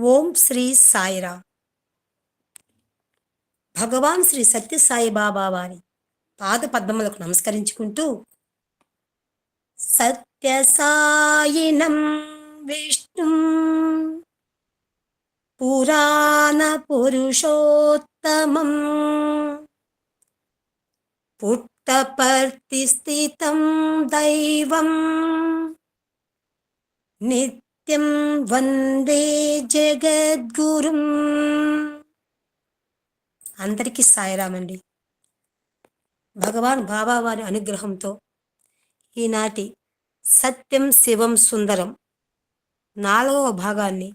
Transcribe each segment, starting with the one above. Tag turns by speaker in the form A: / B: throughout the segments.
A: ఓం శ్రీ సాయిరామ్. భగవాన్ శ్రీ సత్యసాయి బాబా వారి పాద పద్మములకు నమస్కరించుకుంటూ, సత్యసాయినం విష్ణుం పురాణ పురుషోత్తమం పుట్టపర్తి స్థితం దైవం నిత్యం వందే జగద్గురుం. అందరికీ సాయిరామండి. భగవాన్ బాబా వారి అనుగ్రహంతో ఈనాటి సత్యం శివం సుందరం 4వ భాగాన్ని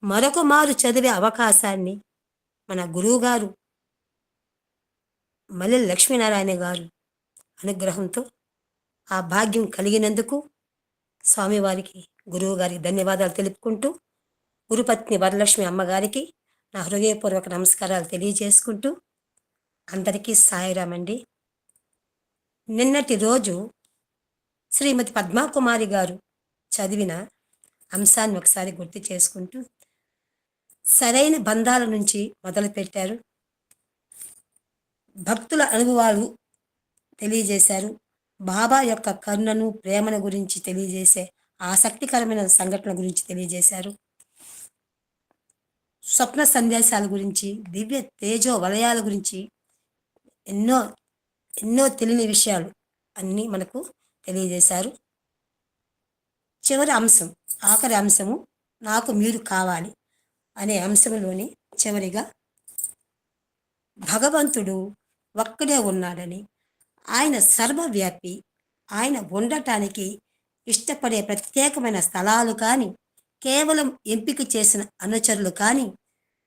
A: మరొక మారు చదివే అవకాశాన్ని మన గురువుగారు మల్లెల లక్ష్మీనారాయణ గారు అనుగ్రహంతో ఆ భాగ్యం కలిగినందుకు స్వామివారికి, గురువు గారికి ధన్యవాదాలు తెలుపుకుంటూ, గురుపత్ని వరలక్ష్మి అమ్మగారికి నా హృదయపూర్వక నమస్కారాలు తెలియజేసుకుంటూ, అందరికీ సాయిరామండి. నిన్నటి రోజు శ్రీమతి పద్మాకుమారి గారు చదివిన అంశాన్ని ఒకసారి గుర్తు చేసుకుంటూ, సరైన బంధాల నుంచి మొదలుపెట్టారు. భక్తుల అనుభవాలు తెలియజేశారు. బాబా యొక్క కరుణను, ప్రేమను గురించి తెలియజేసే ఆసక్తికరమైన సంఘటనల గురించి తెలియజేశారు. స్వప్న సందేశాల గురించి, దివ్య తేజో వలయాల గురించి ఎన్నో ఎన్నో తెలియని విషయాలు అన్నీ మనకు తెలియజేశారు. చివరి అంశం, ఆఖరి అంశము, నాకు మీరు కావాలి అనే అంశంలోని చివరిగా భగవంతుడు ఒక్కడే ఉన్నాడని, ఆయన సర్వవ్యాపి, ఆయన ఉండటానికి ఇష్టపడే ప్రత్యేకమైన స్థలాలు కానీ, కేవలం ఎంపిక చేసిన అనుచరులు కానీ,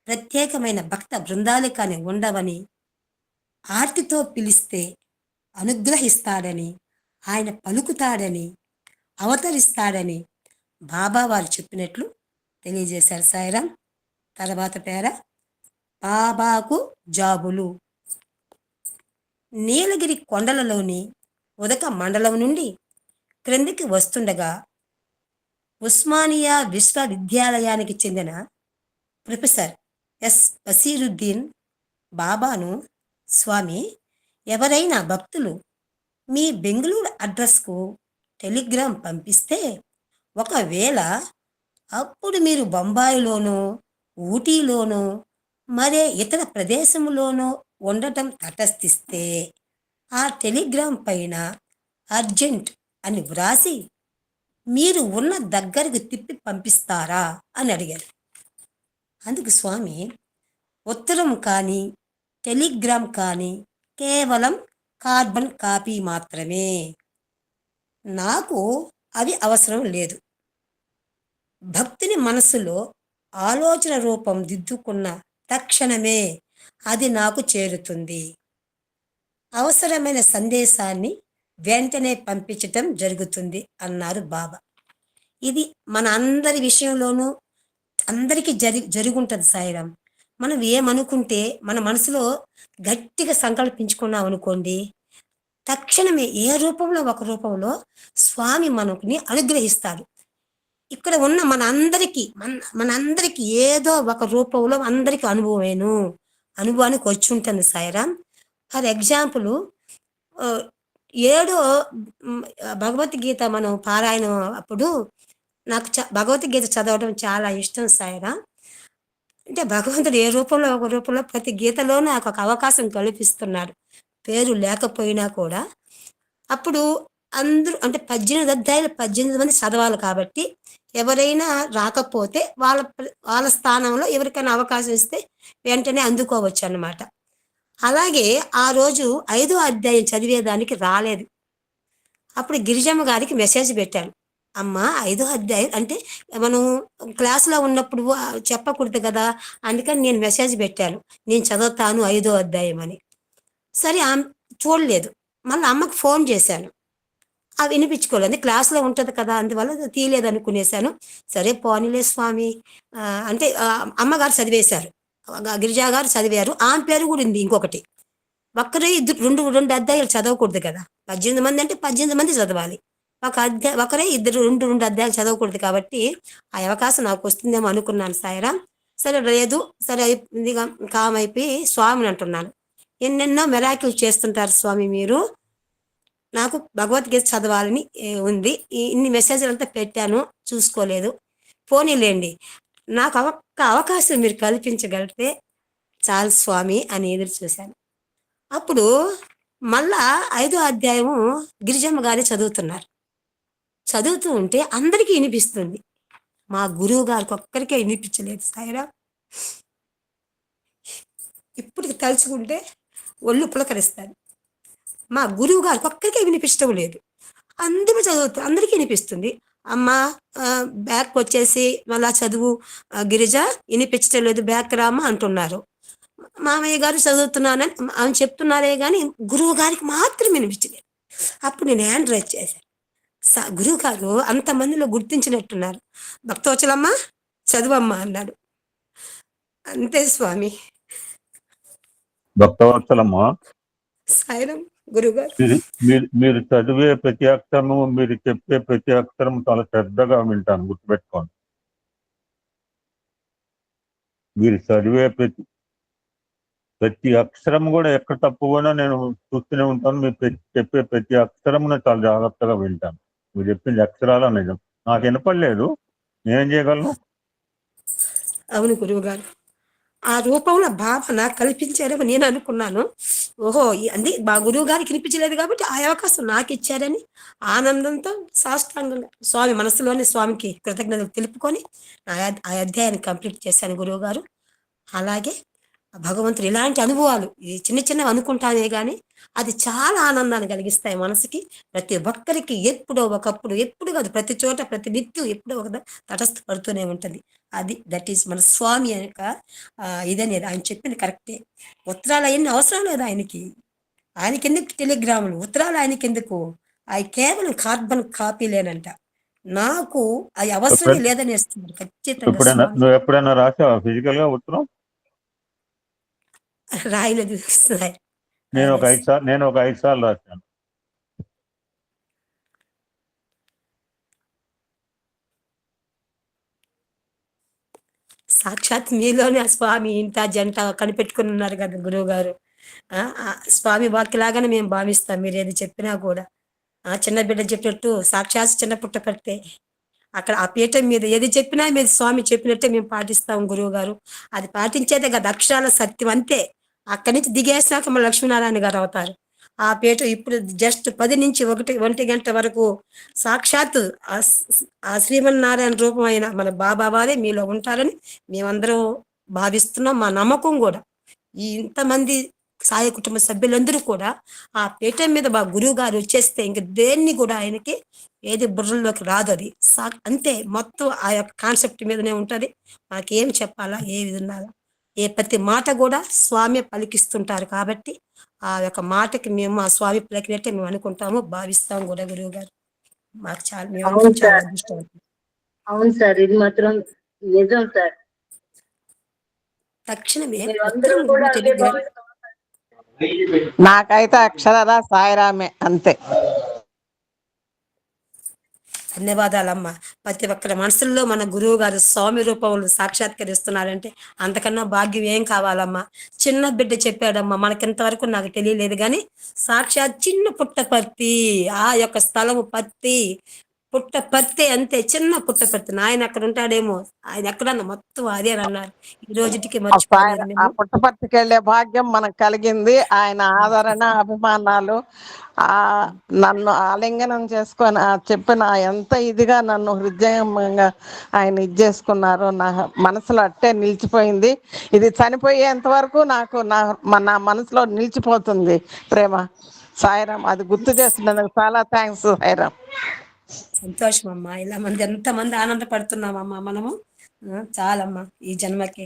A: ప్రత్యేకమైన భక్త బృందాలు కానీ ఉండవని, ఆర్తితో పిలిస్తే అనుగ్రహిస్తాడని, ఆయన పలుకుతాడని, అవతరిస్తాడని బాబా వారు చెప్పినట్లు తెలియజేశారు సాయిరాం. తర్వాత పేర బాబాకు జాబులు. నీలగిరి కొండలలోని ఉదక మండలం నుండి క్రిందికి వస్తుండగా ఉస్మానియా విశ్వవిద్యాలయానికి చెందిన ప్రొఫెసర్ ఎస్ బసీరుద్దీన్ బాబాను, స్వామి, ఎవరైనా భక్తులు మీ బెంగళూరు అడ్రస్కు టెలిగ్రామ్ పంపిస్తే, ఒకవేళ అప్పుడు మీరు బొంబాయిలోనో, ఊటీలోనో, మరే ఇతర ప్రదేశంలోనో ఉండటం తటస్థిస్తే, ఆ టెలిగ్రామ్ పైన అర్జెంట్ అని వ్రాసి మీరు ఉన్న దగ్గరకు తిప్పి పంపిస్తారా అని అడిగారు. అందుకు స్వామి, ఉత్తరం కానీ టెలిగ్రామ్ కానీ కేవలం కార్బన్ కాపీ మాత్రమే, నాకు అవి అవసరం లేదు. భక్తుని మనసులో ఆలోచన రూపం దిద్దుకున్న తక్షణమే అది నాకు చేరుతుంది. అవసరమైన సందేశాన్ని వెంటనే పంపించటం జరుగుతుంది అన్నారు బాబా. ఇది మన అందరి విషయంలోనూ అందరికీ జరుగుంటుంది సాయిరాం. మనం ఏమనుకుంటే మన మనసులో గట్టిగా సంకల్పించుకున్నాం అనుకోండి, తక్షణమే ఏ రూపంలో ఒక రూపంలో స్వామి మనకుని అనుగ్రహిస్తాడు. ఇక్కడ ఉన్న మనందరికీ ఏదో ఒక రూపంలో అందరికీ అనుభవానికి వచ్చి ఉంటుంది సాయిరాం. ఫర్ ఎగ్జాంపుల్, 7వ భగవద్గీత మనం పారాయణం అప్పుడు నాకు భగవద్గీత చదవడం చాలా ఇష్టం సాయిరాం. అంటే భగవంతుడు ఏ రూపంలో ఒక రూపంలో ప్రతి గీతలోనూ నాకు ఒక అవకాశం కల్పిస్తున్నాడు, పేరు లేకపోయినా కూడా. అప్పుడు అందరూ అంటే 18 అధ్యాయులు 18 మంది చదవాలి కాబట్టి, ఎవరైనా రాకపోతే వాళ్ళ స్థానంలో ఎవరికైనా అవకాశం ఇస్తే వెంటనే అందుకోవచ్చు అన్నమాట. అలాగే ఆ రోజు 5వ అధ్యాయం చదివేదానికి రాలేదు. అప్పుడు గిరిజమ్మ గారికి మెసేజ్ పెట్టాను, అమ్మ 5వ అధ్యాయం అంటే మనం క్లాసులో ఉన్నప్పుడు చెప్పకూడదు కదా, అందుకని నేను మెసేజ్ పెట్టాను, నేను చదువుతాను 5వ అధ్యాయం అని. సరే, ఆమె చూడలేదు. మళ్ళీ అమ్మకు ఫోన్ చేశాను, అవి వినిపించుకోలేదు, క్లాస్లో ఉంటుంది కదా, అందువల్ల తీయలేదు అనుకునేశాను. సరే పోనీలే స్వామి అంటే అమ్మగారు చదివేశారు, గిరిజా గారు చదివారు. ఆమె పేరు కూడా ఉంది ఇంకొకటి. ఒక్కరే రెండు అధ్యాయాలు చదవకూడదు కదా, 18 మంది అంటే 18 మంది చదవాలి. ఒకరే ఇద్దరు రెండు రెండు అధ్యాయాలు చదవకూడదు కాబట్టి ఆ అవకాశం నాకు వస్తుందేమో అనుకున్నాను సాయిరాం. సరే లేదు, సరే ఇది కామ్ అయిపోయి స్వామిని అంటున్నాను. ఎన్నెన్నో మెరాకిల్స్ చేస్తుంటారు స్వామి మీరు. నాకు భగవద్గీత చదవాలని ఉంది. ఇన్ని మెసేజ్‌లంతా పెట్టాను, చూసుకోలేదు. పోనీలెండి. నాకు ఒక్క అవకాశం మీరు కల్పించగలిగితే చాలు స్వామి అని ఎదురు చూశాను. అప్పుడు మళ్ళా 5వ అధ్యాయము గిరిజమ్మ గారే చదువుతున్నారు. చదువుతూ ఉంటే అందరికీ ఇనిపిస్తుంది. మా గురువు గారికి ఒక్కరికే ఇనిపించలేదు సాయిరాం. ఇప్పటికి తలుచుకుంటే ఒళ్ళు పులకరిస్తాది. మా గురువు గారికి ఒక్కరికే వినిపించడం లేదు. అందరూ చదువుతూ అందరికీ వినిపిస్తుంది. అమ్మ బ్యాక్‌కొచ్చేసి మళ్ళా చదువు గిరిజ ఇనిపించటం లేదు, బ్యాక్ రామ్మా అంటున్నారు. మామయ్య గారు చదువుతున్నానని ఆమె చెప్తున్నారే గాని గురువు గారికి మాత్రం వినిపించలేదు. అప్పుడు నేను హ్యాండ్ రైజ్ చేశాను. గురువు గారు అంతమందిలో గుర్తించినట్టున్నారు. భక్తవత్సలమ్మ చదువమ్మా అన్నాడు. అంతే స్వామి.
B: భక్తవత్సలమ్మ
A: సాయిరం గురుగారు.
B: మీరు చదివే ప్రతి అక్షరము, మీరు చెప్పే ప్రతి అక్షరం చాలా శ్రద్ధగా వింటాను, గుర్తుపెట్టుకోండి. మీరు చదివే ప్రతి అక్షరం కూడా ఎక్కడ తప్పు కూడా నేను చూస్తూనే ఉంటాను. మీరు చెప్పే ప్రతి అక్షరమును చాలా జాగ్రత్తగా వింటాను. మీరు చెప్పింది అక్షరాల నిజం. నాకు వినపడలేదు, నేనేం చేయగలను?
A: అవును గురువు గారు, ఆ రూపంలో భావన కల్పించారని నేను అనుకున్నాను. ఓహో అంటే మా గురువు గారికి వినిపించలేదు కాబట్టి ఆ అవకాశం నాకు ఇచ్చారని ఆనందంతో సాష్టాంగంగా స్వామి మనసులోని స్వామికి కృతజ్ఞతలు తెలుపుకొని ఆ అధ్యాయాన్ని కంప్లీట్ చేశాను గురువు గారు. అలాగే భగవంతుడు ఇలాంటి అనుభవాలు ఈ చిన్న చిన్నవి అనుకుంటానే కానీ అది చాలా ఆనందాన్ని కలిగిస్తాయి మనసుకి. ప్రతి ఒక్కరికి ఎప్పుడో ఒకప్పుడు, ఎప్పుడు కాదు ప్రతి చోట ప్రతి నిత్యం ఎప్పుడో ఒక తటస్థపడుతూనే ఉంటుంది. దట్ ఈస్ మన స్వామి యొక్క ఇదనేది ఆయన చెప్పింది కరెక్టే. ఉత్తరాలు అవన్నీ అవసరం లేదు ఆయనకి ఎందుకు టెలిగ్రాములు ఉత్తరాలు, ఆయనకి ఎందుకు అవి కేవలం కార్బన్ కాపీలేనంట. నాకు అవి అవసరమే లేదని వేస్తున్నారు ఖచ్చితంగా.
B: నువ్వు ఎప్పుడైనా రాసావా ఫిజికల్ గా ఉత్తరం?
A: రాయలేదు.
B: నేను ఒక 5 సార్లు రాశాను.
A: సాక్షాత్ మీలోనే ఆ స్వామి ఇంత జంట కనిపెట్టుకుని ఉన్నారు కదా గురువు గారు. స్వామి వాక్యలాగానే మేము భావిస్తాం మీరు ఏది చెప్పినా కూడా. చిన్న బిడ్డ చెప్పినట్టు సాక్షాత్ చిన్న పుట్టపర్తే అక్కడ ఆ పీఠం మీద ఏది చెప్పినా మీరు స్వామి చెప్పినట్టే మేము పాటిస్తాం గురువు గారు. అది పాటించేదే కదా అక్షరాల సత్యం అంతే. అక్కడి నుంచి దిగేసినాక మన లక్ష్మీనారాయణ గారు అవుతారు. ఆ పీఠం ఇప్పుడు జస్ట్ 10 నుంచి 1 గంట వరకు సాక్షాత్తు ఆ శ్రీమన్నారాయణ రూపం అయిన మన బాబా వారే మీలో ఉంటారని మేమందరం భావిస్తున్నాం. మా నమ్మకం కూడా. ఈ ఇంతమంది సాయి కుటుంబ సభ్యులందరూ కూడా ఆ పీఠం మీద మా గురువు గారు వచ్చేస్తే ఇంక దేన్ని కూడా ఆయనకి ఏది బుర్రలోకి రాదు. అది అంతే మొత్తం ఆ యొక్క కాన్సెప్ట్ మీదనే ఉంటుంది. మాకేం చెప్పాలా, ఏ విధంగా ప్రతి మాట కూడా స్వామి పలికిస్తుంటారు కాబట్టి ఆ యొక్క మాటకి మేము ఆ స్వామి పలికినట్టే మేము అనుకుంటాము, భావిస్తాం కూడా గురువు గారు. మాకు చాలా అదృష్టం.
C: అవును సార్, ఇది మాత్రం నిజం సార్.
A: తక్షణమే
D: నాకైతే అక్షరాల సాయిరామే అంతే.
A: ధన్యవాదాలమ్మా. ప్రతి ఒక్కరి మనసుల్లో మన గురువు గారు స్వామి రూపంలో సాక్షాత్కరిస్తున్నారంటే అంతకన్నా భాగ్యం ఏం కావాలమ్మా. చిన్న బిడ్డ చెప్పాడమ్మా, మనకింతవరకు నాకు తెలియలేదు కానీ సాక్షాత్ చిన్న పుట్టపర్తి, ఆ యొక్క స్థలము పత్తి పుట్టపర్తి అంతే, చిన్న పుట్టపర్తి. ఆయన అక్కడ ఉంటాడేమో, ఆయన ఎక్కడన్నా మొత్తం అదే అన్నారు. ఈ రోజుకి మర్చిపోలేదు.
D: ఆ పుట్టపర్తికి వెళ్ళే భాగ్యం మనకు కలిగింది. ఆయన ఆదరణ అభిమానాలు నన్ను ఆలింగనం చేసుకొని చెప్పిన ఎంత ఇదిగా నన్ను హృదయంగా ఆయన ఇది చేసుకున్నారు. నా మనసులో అట్టే నిలిచిపోయింది. ఇది చనిపోయేంత వరకు నాకు నా మనసులో నిలిచిపోతుంది ప్రేమ. సాయిరామ్, అది గుర్తు చేస్తున్నందుకు చాలా థ్యాంక్స్ సాయిరామ్.
A: సంతోషం అమ్మా. ఇలా ఎంతమంది ఆనందపడుతున్నామమ్మా మనము. చాలమ్మా ఈ జన్మకి.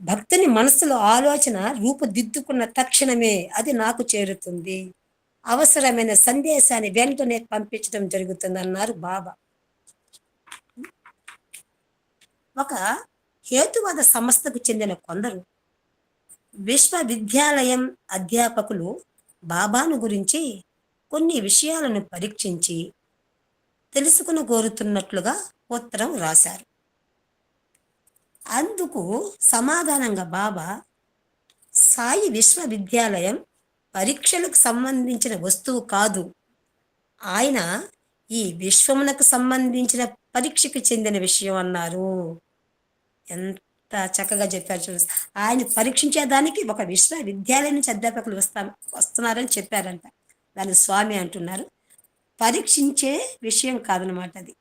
A: భక్తుని మనసులో ఆలోచన రూపుదిద్దుకున్న తక్షణమే అది నాకు చేరుతుంది. అవసరమైన సందేశాన్ని వెంటనే పంపించడం జరుగుతుంది అన్నారు బాబా. ఒక హేతువాద సంస్థకు చెందిన కొందరు విశ్వవిద్యాలయం అధ్యాపకులు బాబాను గురించి కొన్ని విషయాలను పరీక్షించి తెలుసుకుని కోరుతున్నట్లుగా ఉత్తరం రాశారు. అందుకు సమాధానంగా బాబా, సాయి విశ్వవిద్యాలయం పరీక్షలకు సంబంధించిన వస్తువు కాదు. ఆయన ఈ విశ్వమునకు సంబంధించిన పరీక్షకు చెందిన విషయం అన్నారు. ఎంత చక్కగా చెప్పారు చూసి. ఆయన పరీక్షించేదానికి ఒక విశ్వవిద్యాలయం నుంచి అధ్యాపకులు వస్తున్నారని చెప్పారంట. దాన్ని స్వామి అంటున్నారు. పరీక్షించే విషయం కాదనమాట అది.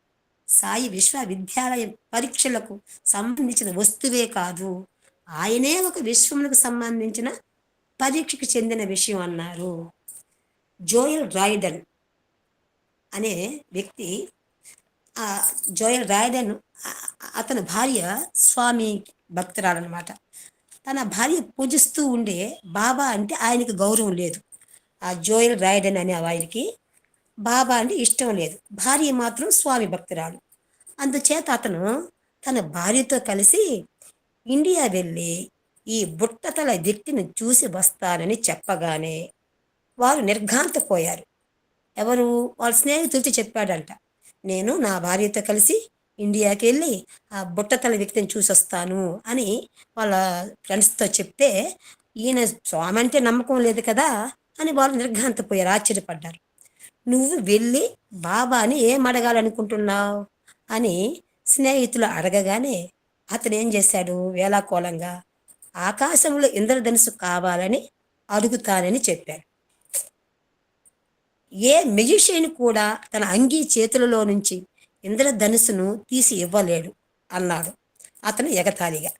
A: సాయి విశ్వవిద్యాలయం పరీక్షలకు సంబంధించిన వస్తువే కాదు, ఆయనే ఒక విశ్వములకు సంబంధించిన పరీక్షకు చెందిన విషయం అన్నారు. జోయల్ రాయిడన్ అనే వ్యక్తి, జోయల్ రాయిడన్ అతని భార్య స్వామి భక్తురాలన్నమాట. తన భార్య పూజిస్తూ ఉండే బాబా అంటే ఆయనకు గౌరవం లేదు. ఆ జోయల్ రాయిడన్ అనే ఆయనకి బాబా అంటే ఇష్టం లేదు. భార్య మాత్రం స్వామి భక్తురాలు. అందుచేత అతను తన భార్యతో కలిసి ఇండియా వెళ్ళి ఈ బుట్టతల వ్యక్తిని చూసి వస్తానని చెప్పగానే వారు నిర్ఘాంతపోయారు. ఎవరు? వాళ్ళ స్నేహితులతో చెప్పాడంట, నేను నా భార్యతో కలిసి ఇండియాకి వెళ్ళి ఆ బుట్టతల వ్యక్తిని చూసి వస్తాను అని వాళ్ళ ఫ్రెండ్స్తో చెప్తే, ఈయన స్వామి అంటే నమ్మకం లేదు కదా అని వాళ్ళు నిర్ఘాంతపోయారు, ఆశ్చర్యపడ్డారు. నువ్వు వెళ్ళి బాబాని ఏం అడగాలనుకుంటున్నావు అని స్నేహితులు అడగగానే అతను ఏం చేశాడు? వేలాకోలంగా ఆకాశంలో ఇంద్రధనుసు కావాలని అడుగుతానని చెప్పాడు. ఏ మెజిషియన్ కూడా తన అంగీ చేతులలో నుంచి ఇంద్రధనుసును తీసి ఇవ్వలేడు అన్నాడు అతను ఎగతాళిగా.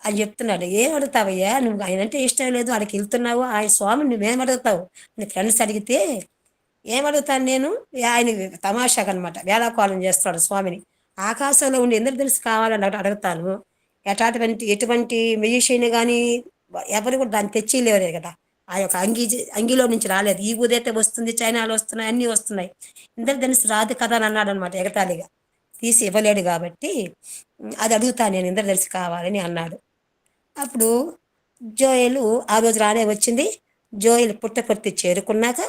A: అని చెప్తున్నాడు. ఏం అడుగుతావయ్యా నువ్వు? ఆయన అంటే ఇష్టం లేదు, ఆడికి వెళ్తున్నావు, ఆయన స్వామిని నువ్వేం అడుగుతావు నీ ఫ్రెండ్స్ అడిగితే. ఏమడుగుతాను నేను? ఆయన తమాషాగా అనమాట వేళాకోళం చేస్తాడు స్వామిని. ఆకాశంలో ఉండి ఇంద్రధనుసు కావాలని అడుగుతాను. ఎటువంటి మెజిషియన్ కానీ ఎవరు కూడా దాన్ని తెచ్చిలేవరే కదా. ఆ యొక్క అంగిలో నుంచి రాలేదు. ఈ ఊదైతే వస్తుంది, చైనాలో వస్తున్నాయి, అన్నీ వస్తున్నాయి, ఇంద్రధనుసు రాదు కదా అని అన్నాడు అనమాట ఎగతాళిగా. తీసి ఇవ్వలేడు కాబట్టి అది అడుగుతాను నేను, ఇంద్రధనుసు కావాలని అన్నాడు. అప్పుడు జోయలు ఆ రోజు రానే వచ్చింది. జోయలు పుట్టపర్తి చేరుకున్నాక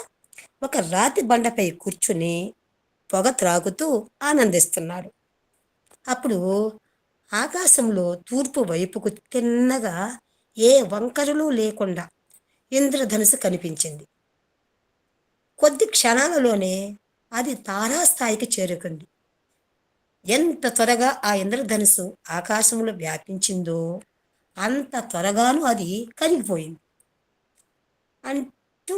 A: ఒక రాతి బండపై కూర్చుని పొగ త్రాగుతూ ఆనందిస్తున్నాడు. అప్పుడు ఆకాశంలో తూర్పు వైపుకు తిన్నగా ఏ వంకరలు లేకుండా ఇంద్రధనుసు కనిపించింది. కొద్ది క్షణాలలోనే అది తారాస్థాయికి చేరుకుంది. ఎంత త్వరగా ఆ ఇంద్రధనుసు ఆకాశంలో వ్యాపించిందో అంత త్వరగాను అది కరిగిపోయింది అంటూ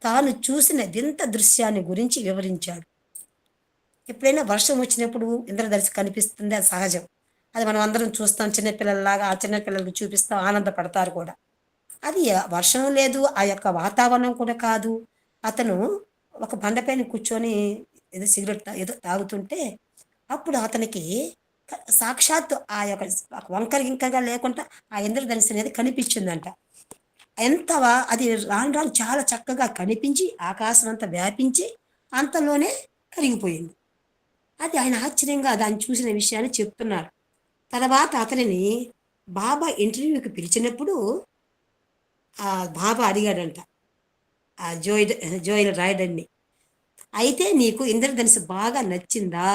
A: తాను చూసిన వింత దృశ్యాన్ని గురించి వివరించాడు. ఎప్పుడైనా వర్షం వచ్చినప్పుడు ఇంద్రధనుసు కనిపిస్తుంది, అది సహజం. అది మనం అందరం చూస్తాం, చిన్నపిల్లల్లాగా ఆ చిన్నపిల్లలకు చూపిస్తాం, ఆనందపడతారు కూడా. అది వర్షం లేదు, ఆ యొక్క వాతావరణం కూడా కాదు. అతను ఒక బండపైన కూర్చొని ఏదో సిగరెట్ ఏదో తాగుతుంటే అప్పుడు అతనికి సాక్షాత్తు ఆ యొక్క వంకర ఇంకగా లేకుండా ఆ ఇంద్రధనుసు అనేది కనిపించిందంట. అది రాను రాను చాలా చక్కగా కనిపించి ఆకాశం అంతా వ్యాపించి అంతలోనే కరిగిపోయింది. అది ఆయన ఆశ్చర్యంగా దాన్ని చూసిన విషయాన్ని చెప్తున్నారు. తర్వాత అతనిని బాబా ఇంటర్వ్యూకి పిలిచినప్పుడు ఆ బాబా అడిగాడంట ఆ జోయల్ రాయిడన్ని, అయితే నీకు ఇంద్రధనుసు బాగా నచ్చిందా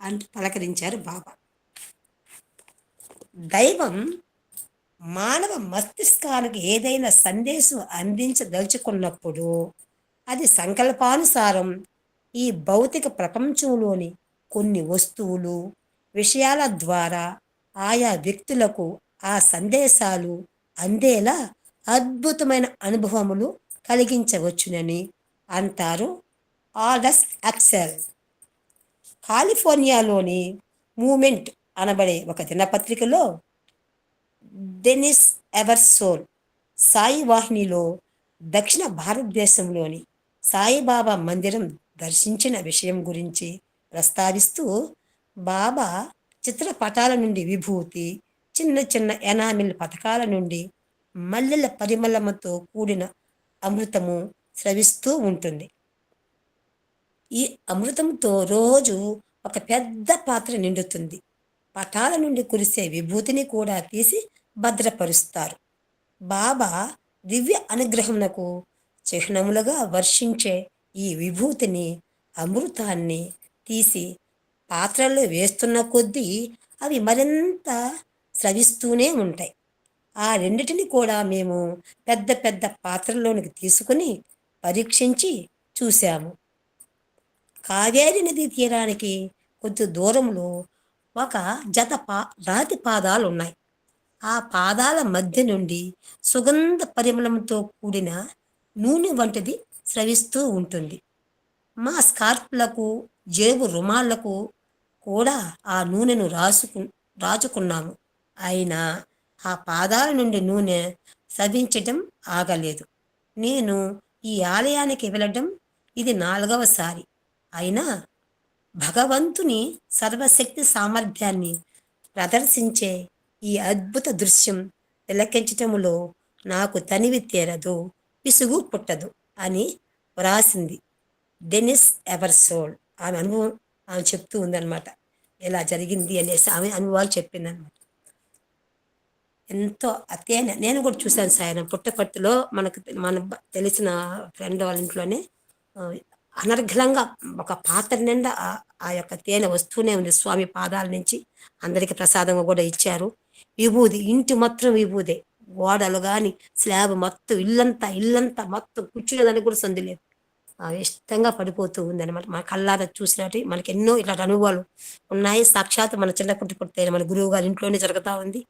A: అంటూ పలకరించారు బాబా. దైవం మానవ మస్తిష్కానికి ఏదైనా సందేశం అందించదలుచుకున్నప్పుడు అది సంకల్పానుసారం ఈ భౌతిక ప్రపంచంలోని కొన్ని వస్తువులు, విషయాల ద్వారా ఆయా వ్యక్తులకు ఆ సందేశాలు అందేలా అద్భుతమైన అనుభవములు కలిగించవచ్చునని అంటారు ఆల్డస్ హక్సెల్. కాలిఫోర్నియాలోని మూమెంట్ అనబడే ఒక దినపత్రికలో డెనిస్ ఎవర్సోల్ సాయి వాహినిలో దక్షిణ భారతదేశంలోని సాయిబాబా మందిరం దర్శించిన విషయం గురించి ప్రస్తావిస్తూ, బాబా చిత్రపటాల నుండి విభూతి, చిన్న చిన్న ఎనామిల్ పథకాల నుండి మల్లెల పరిమళముతో కూడిన అమృతము స్రవిస్తూ ఉంటుంది. ఈ అమృతంతో రోజు ఒక పెద్ద పాత్ర నిండుతుంది. పటాల నుండి కురిసే విభూతిని కూడా తీసి భద్రపరుస్తారు. బాబా దివ్య అనుగ్రహమునకు చిహ్నములుగా వర్షించే ఈ విభూతిని అమృతాన్ని తీసి పాత్రల్లో వేస్తున్న కొద్దీ అవి మరింత స్రవిస్తూనే ఉంటాయి. ఆ రెండిటిని కూడా మేము పెద్ద పెద్ద పాత్రల్లోనికి తీసుకుని పరీక్షించి చూశాము. కావేరి నది తీరానికి కొద్ది దూరంలో ఒక జత రాతి పాదాలు ఉన్నాయి. ఆ పాదాల మధ్య నుండి సుగంధ పరిమళంతో కూడిన నూనె వంటిది స్రవిస్తూ ఉంటుంది. మా స్కార్ఫ్లకు, జేబు రుమాళ్లకు కూడా ఆ నూనెను రాచుకున్నాము. అయినా ఆ పాదాల నుండి నూనె స్రవించటం ఆగలేదు. నేను ఈ ఆలయానికి వెళ్ళడం ఇది 4వసారి. అయినా భగవంతుని సర్వశక్తి సామర్థ్యాన్ని ప్రదర్శించే ఈ అద్భుత దృశ్యం తిలకించటములో నాకు తనివి తీరదు, విసుగు పుట్టదు అని వ్రాసింది డెనిస్ ఎవర్సోల్. ఆమె అనుభవం ఆమె చెప్తూ ఉందన్నమాట. ఇలా జరిగింది అనేసి ఆమె అనుభవాలు చెప్పిందనమాట. ఎంతో అతేన నేను కూడా చూశాను సాయం పుట్టపర్తిలో మన తెలిసిన ఫ్రెండ్ వాళ్ళ ఇంట్లోనే అనర్ఘలంగా ఒక పాత్ర నిండా ఆ యొక్క తేనె వస్తూనే ఉంది. స్వామి పాదాల నుంచి అందరికి ప్రసాదంగా కూడా ఇచ్చారు. విభూది, ఇంటి మొత్తం విభూదే, గోడలు కానీ స్లాబ్ మొత్తం ఇల్లంతా మొత్తం కూర్చునేదానికి కూడా సందు లేదు. ఇష్టంగా పడిపోతూ ఉంది అనమాట. మన కళ్ళారా చూసినట్టు మనకి ఎన్నో ఇలాంటి అనుభవాలు ఉన్నాయి. సాక్షాత్ మన చిన్నకుంటి పుట్టిన మన గురువు గారి ఇంట్లోనే జరుగుతూ ఉంది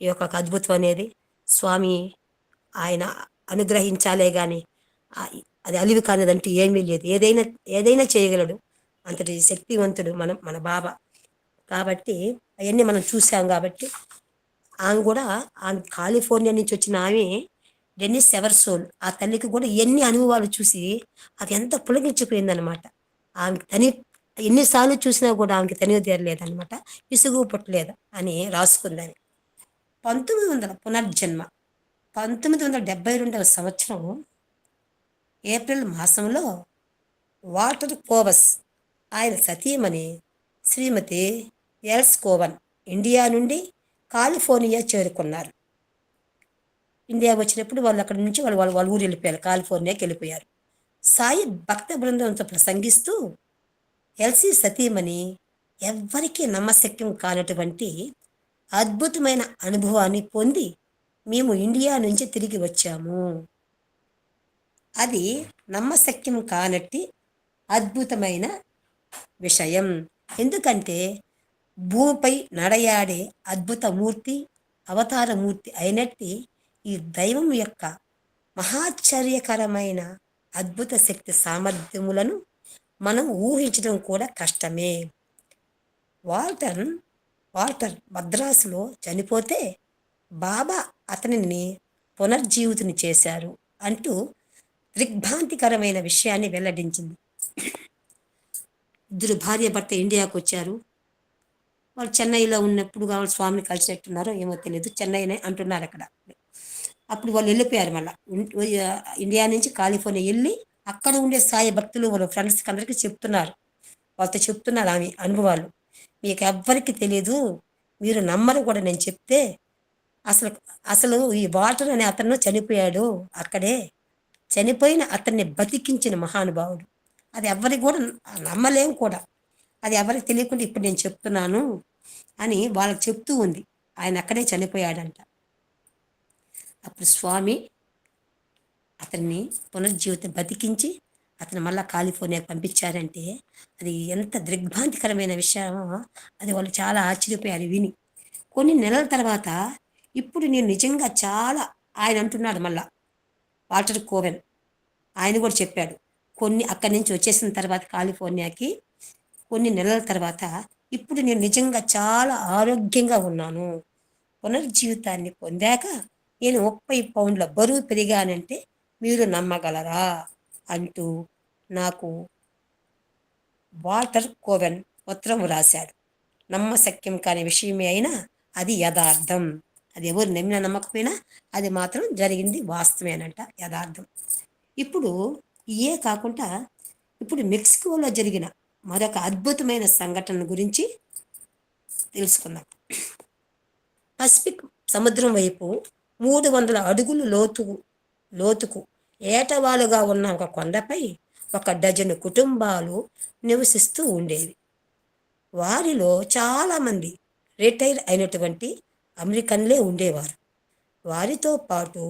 A: ఈ యొక్క అద్భుతం అనేది. స్వామి ఆయన అనుగ్రహించాలే కానీ అది అలివి కానిదంటూ ఏమీ లేదు. ఏదైనా చేయగలడు, అంతటి శక్తివంతుడు మన బాబా. కాబట్టి అవన్నీ మనం చూసాం. కాబట్టి ఆమె కూడా కాలిఫోర్నియా నుంచి వచ్చిన ఆమె డెనిస్ ఎవర్సోల్, ఆ తల్లికి కూడా ఎన్ని అనుభవాలు చూసి అది ఎంత పులకించిపోయిందనమాట. ఆమెకి ఎన్నిసార్లు చూసినా కూడా ఆమెకి తనివి తీరలేదనమాట, విసుగు పుట్టలేదు అని రాసుకుందని. 1900 పునర్జన్మ 1972వ సంవత్సరం ఏప్రిల్ మాసంలో వాల్టర్ కోవస్ ఆయన సతీమణి శ్రీమతి ఎల్స్ కోవన్ ఇండియా నుండి కాలిఫోర్నియా చేరుకున్నారు. ఇండియా వచ్చినప్పుడు వాళ్ళు అక్కడి నుంచి వాళ్ళ ఊరు వెళ్ళిపోయారు, కాలిఫోర్నియాకి వెళ్ళిపోయారు. సాయి భక్త బృందంతో ప్రసంగిస్తూ ఎల్సి సతీమణి ఎవ్వరికీ నమ్మశక్యం కానటువంటి అద్భుతమైన అనుభవాన్ని పొంది మేము ఇండియా నుంచి తిరిగి వచ్చాము. అది నమ్మశక్యం కానట్టి అద్భుతమైన విషయం. ఎందుకంటే భూమిపై నడయాడే అద్భుత మూర్తి, అవతారమూర్తి అయినట్టి ఈ దైవం యొక్క మహాశ్చర్యకరమైన అద్భుత శక్తి సామర్థ్యములను మనం ఊహించడం కూడా కష్టమే. వాల్టర్ మద్రాసులో చనిపోతే బాబా అతనిని పునర్జీవితుని చేశారు అంటూ దిగ్భ్రాంతికరమైన విషయాన్ని వెల్లడించింది. 2 భార్య భర్త ఇండియాకు వచ్చారు. వాళ్ళు చెన్నైలో ఉన్నప్పుడు వాళ్ళు స్వామిని కలిసినట్టున్నారో ఏమో తెలియదు, చెన్నైనే అంటున్నారు అక్కడ. అప్పుడు వాళ్ళు వెళ్ళిపోయారు. మళ్ళీ ఇండియా నుంచి కాలిఫోర్నియా వెళ్ళి అక్కడ ఉండే సాయి భక్తులు వాళ్ళ ఫ్రెండ్స్కి అందరికీ చెప్తున్నారు. వాళ్ళతో చెప్తున్నారు ఆమె అనుభవాలు. మీకు ఎవ్వరికి తెలియదు, మీరు నమ్మరు కూడా. నేను చెప్తే అసలు ఈ వాటర్ అనే అతను చనిపోయాడు, అక్కడే చనిపోయిన అతన్ని బతికించిన మహానుభావుడు. అది ఎవరికి కూడా నమ్మలేము కూడా, అది ఎవరికి తెలియకుండా ఇప్పుడు నేను చెప్తున్నాను అని వాళ్ళకి చెప్తూ ఉంది. ఆయన అక్కడే చనిపోయాడంట. అప్పుడు స్వామి అతన్ని పునర్జీవితం బతికించి అతను మళ్ళీ కాలిఫోర్నియాకి పంపించారంటే అది ఎంత దిగ్భ్రాంతికరమైన విషయమో అది వాళ్ళు చాలా ఆశ్చర్యపోయారు విని. కొన్ని నెలల తర్వాత ఇప్పుడు నేను నిజంగా చాలా, ఆయన అంటున్నాడు మళ్ళా వాల్టర్ కోవెన్, ఆయన కూడా చెప్పాడు. అక్కడి నుంచి వచ్చేసిన తర్వాత కాలిఫోర్నియాకి కొన్ని నెలల తర్వాత ఇప్పుడు నేను నిజంగా చాలా ఆరోగ్యంగా ఉన్నాను, పునర్జీవితాన్ని పొందాక నేను 30 పౌండ్ల బరువు పెరిగానంటే మీరు నమ్మగలరా అంటూ నాకు వాల్టర్ కోవెన్ ఉత్తరం రాశాడు. నమ్మశక్యం కాని విషయమే అయినా అది యథార్థం. అది ఎవరు నమ్మినా నమ్మకపోయినా అది మాత్రం జరిగింది వాస్తవేనంట, యథార్థం. ఇప్పుడు ఇయే కాకుండా ఇప్పుడు మెక్సికోలో జరిగిన మరొక అద్భుతమైన సంఘటన గురించి తెలుసుకుందాం. పసిఫిక్ సముద్రం వైపు 300 అడుగులు లోతుకు ఏటవాలుగా ఉన్న ఒక కొండపై 1 డజను కుటుంబాలు నివసిస్తూ ఉండేవి. వారిలో చాలామంది రిటైర్ అయినటువంటి అమెరికన్లే ఉండేవారు. వారితో పాటు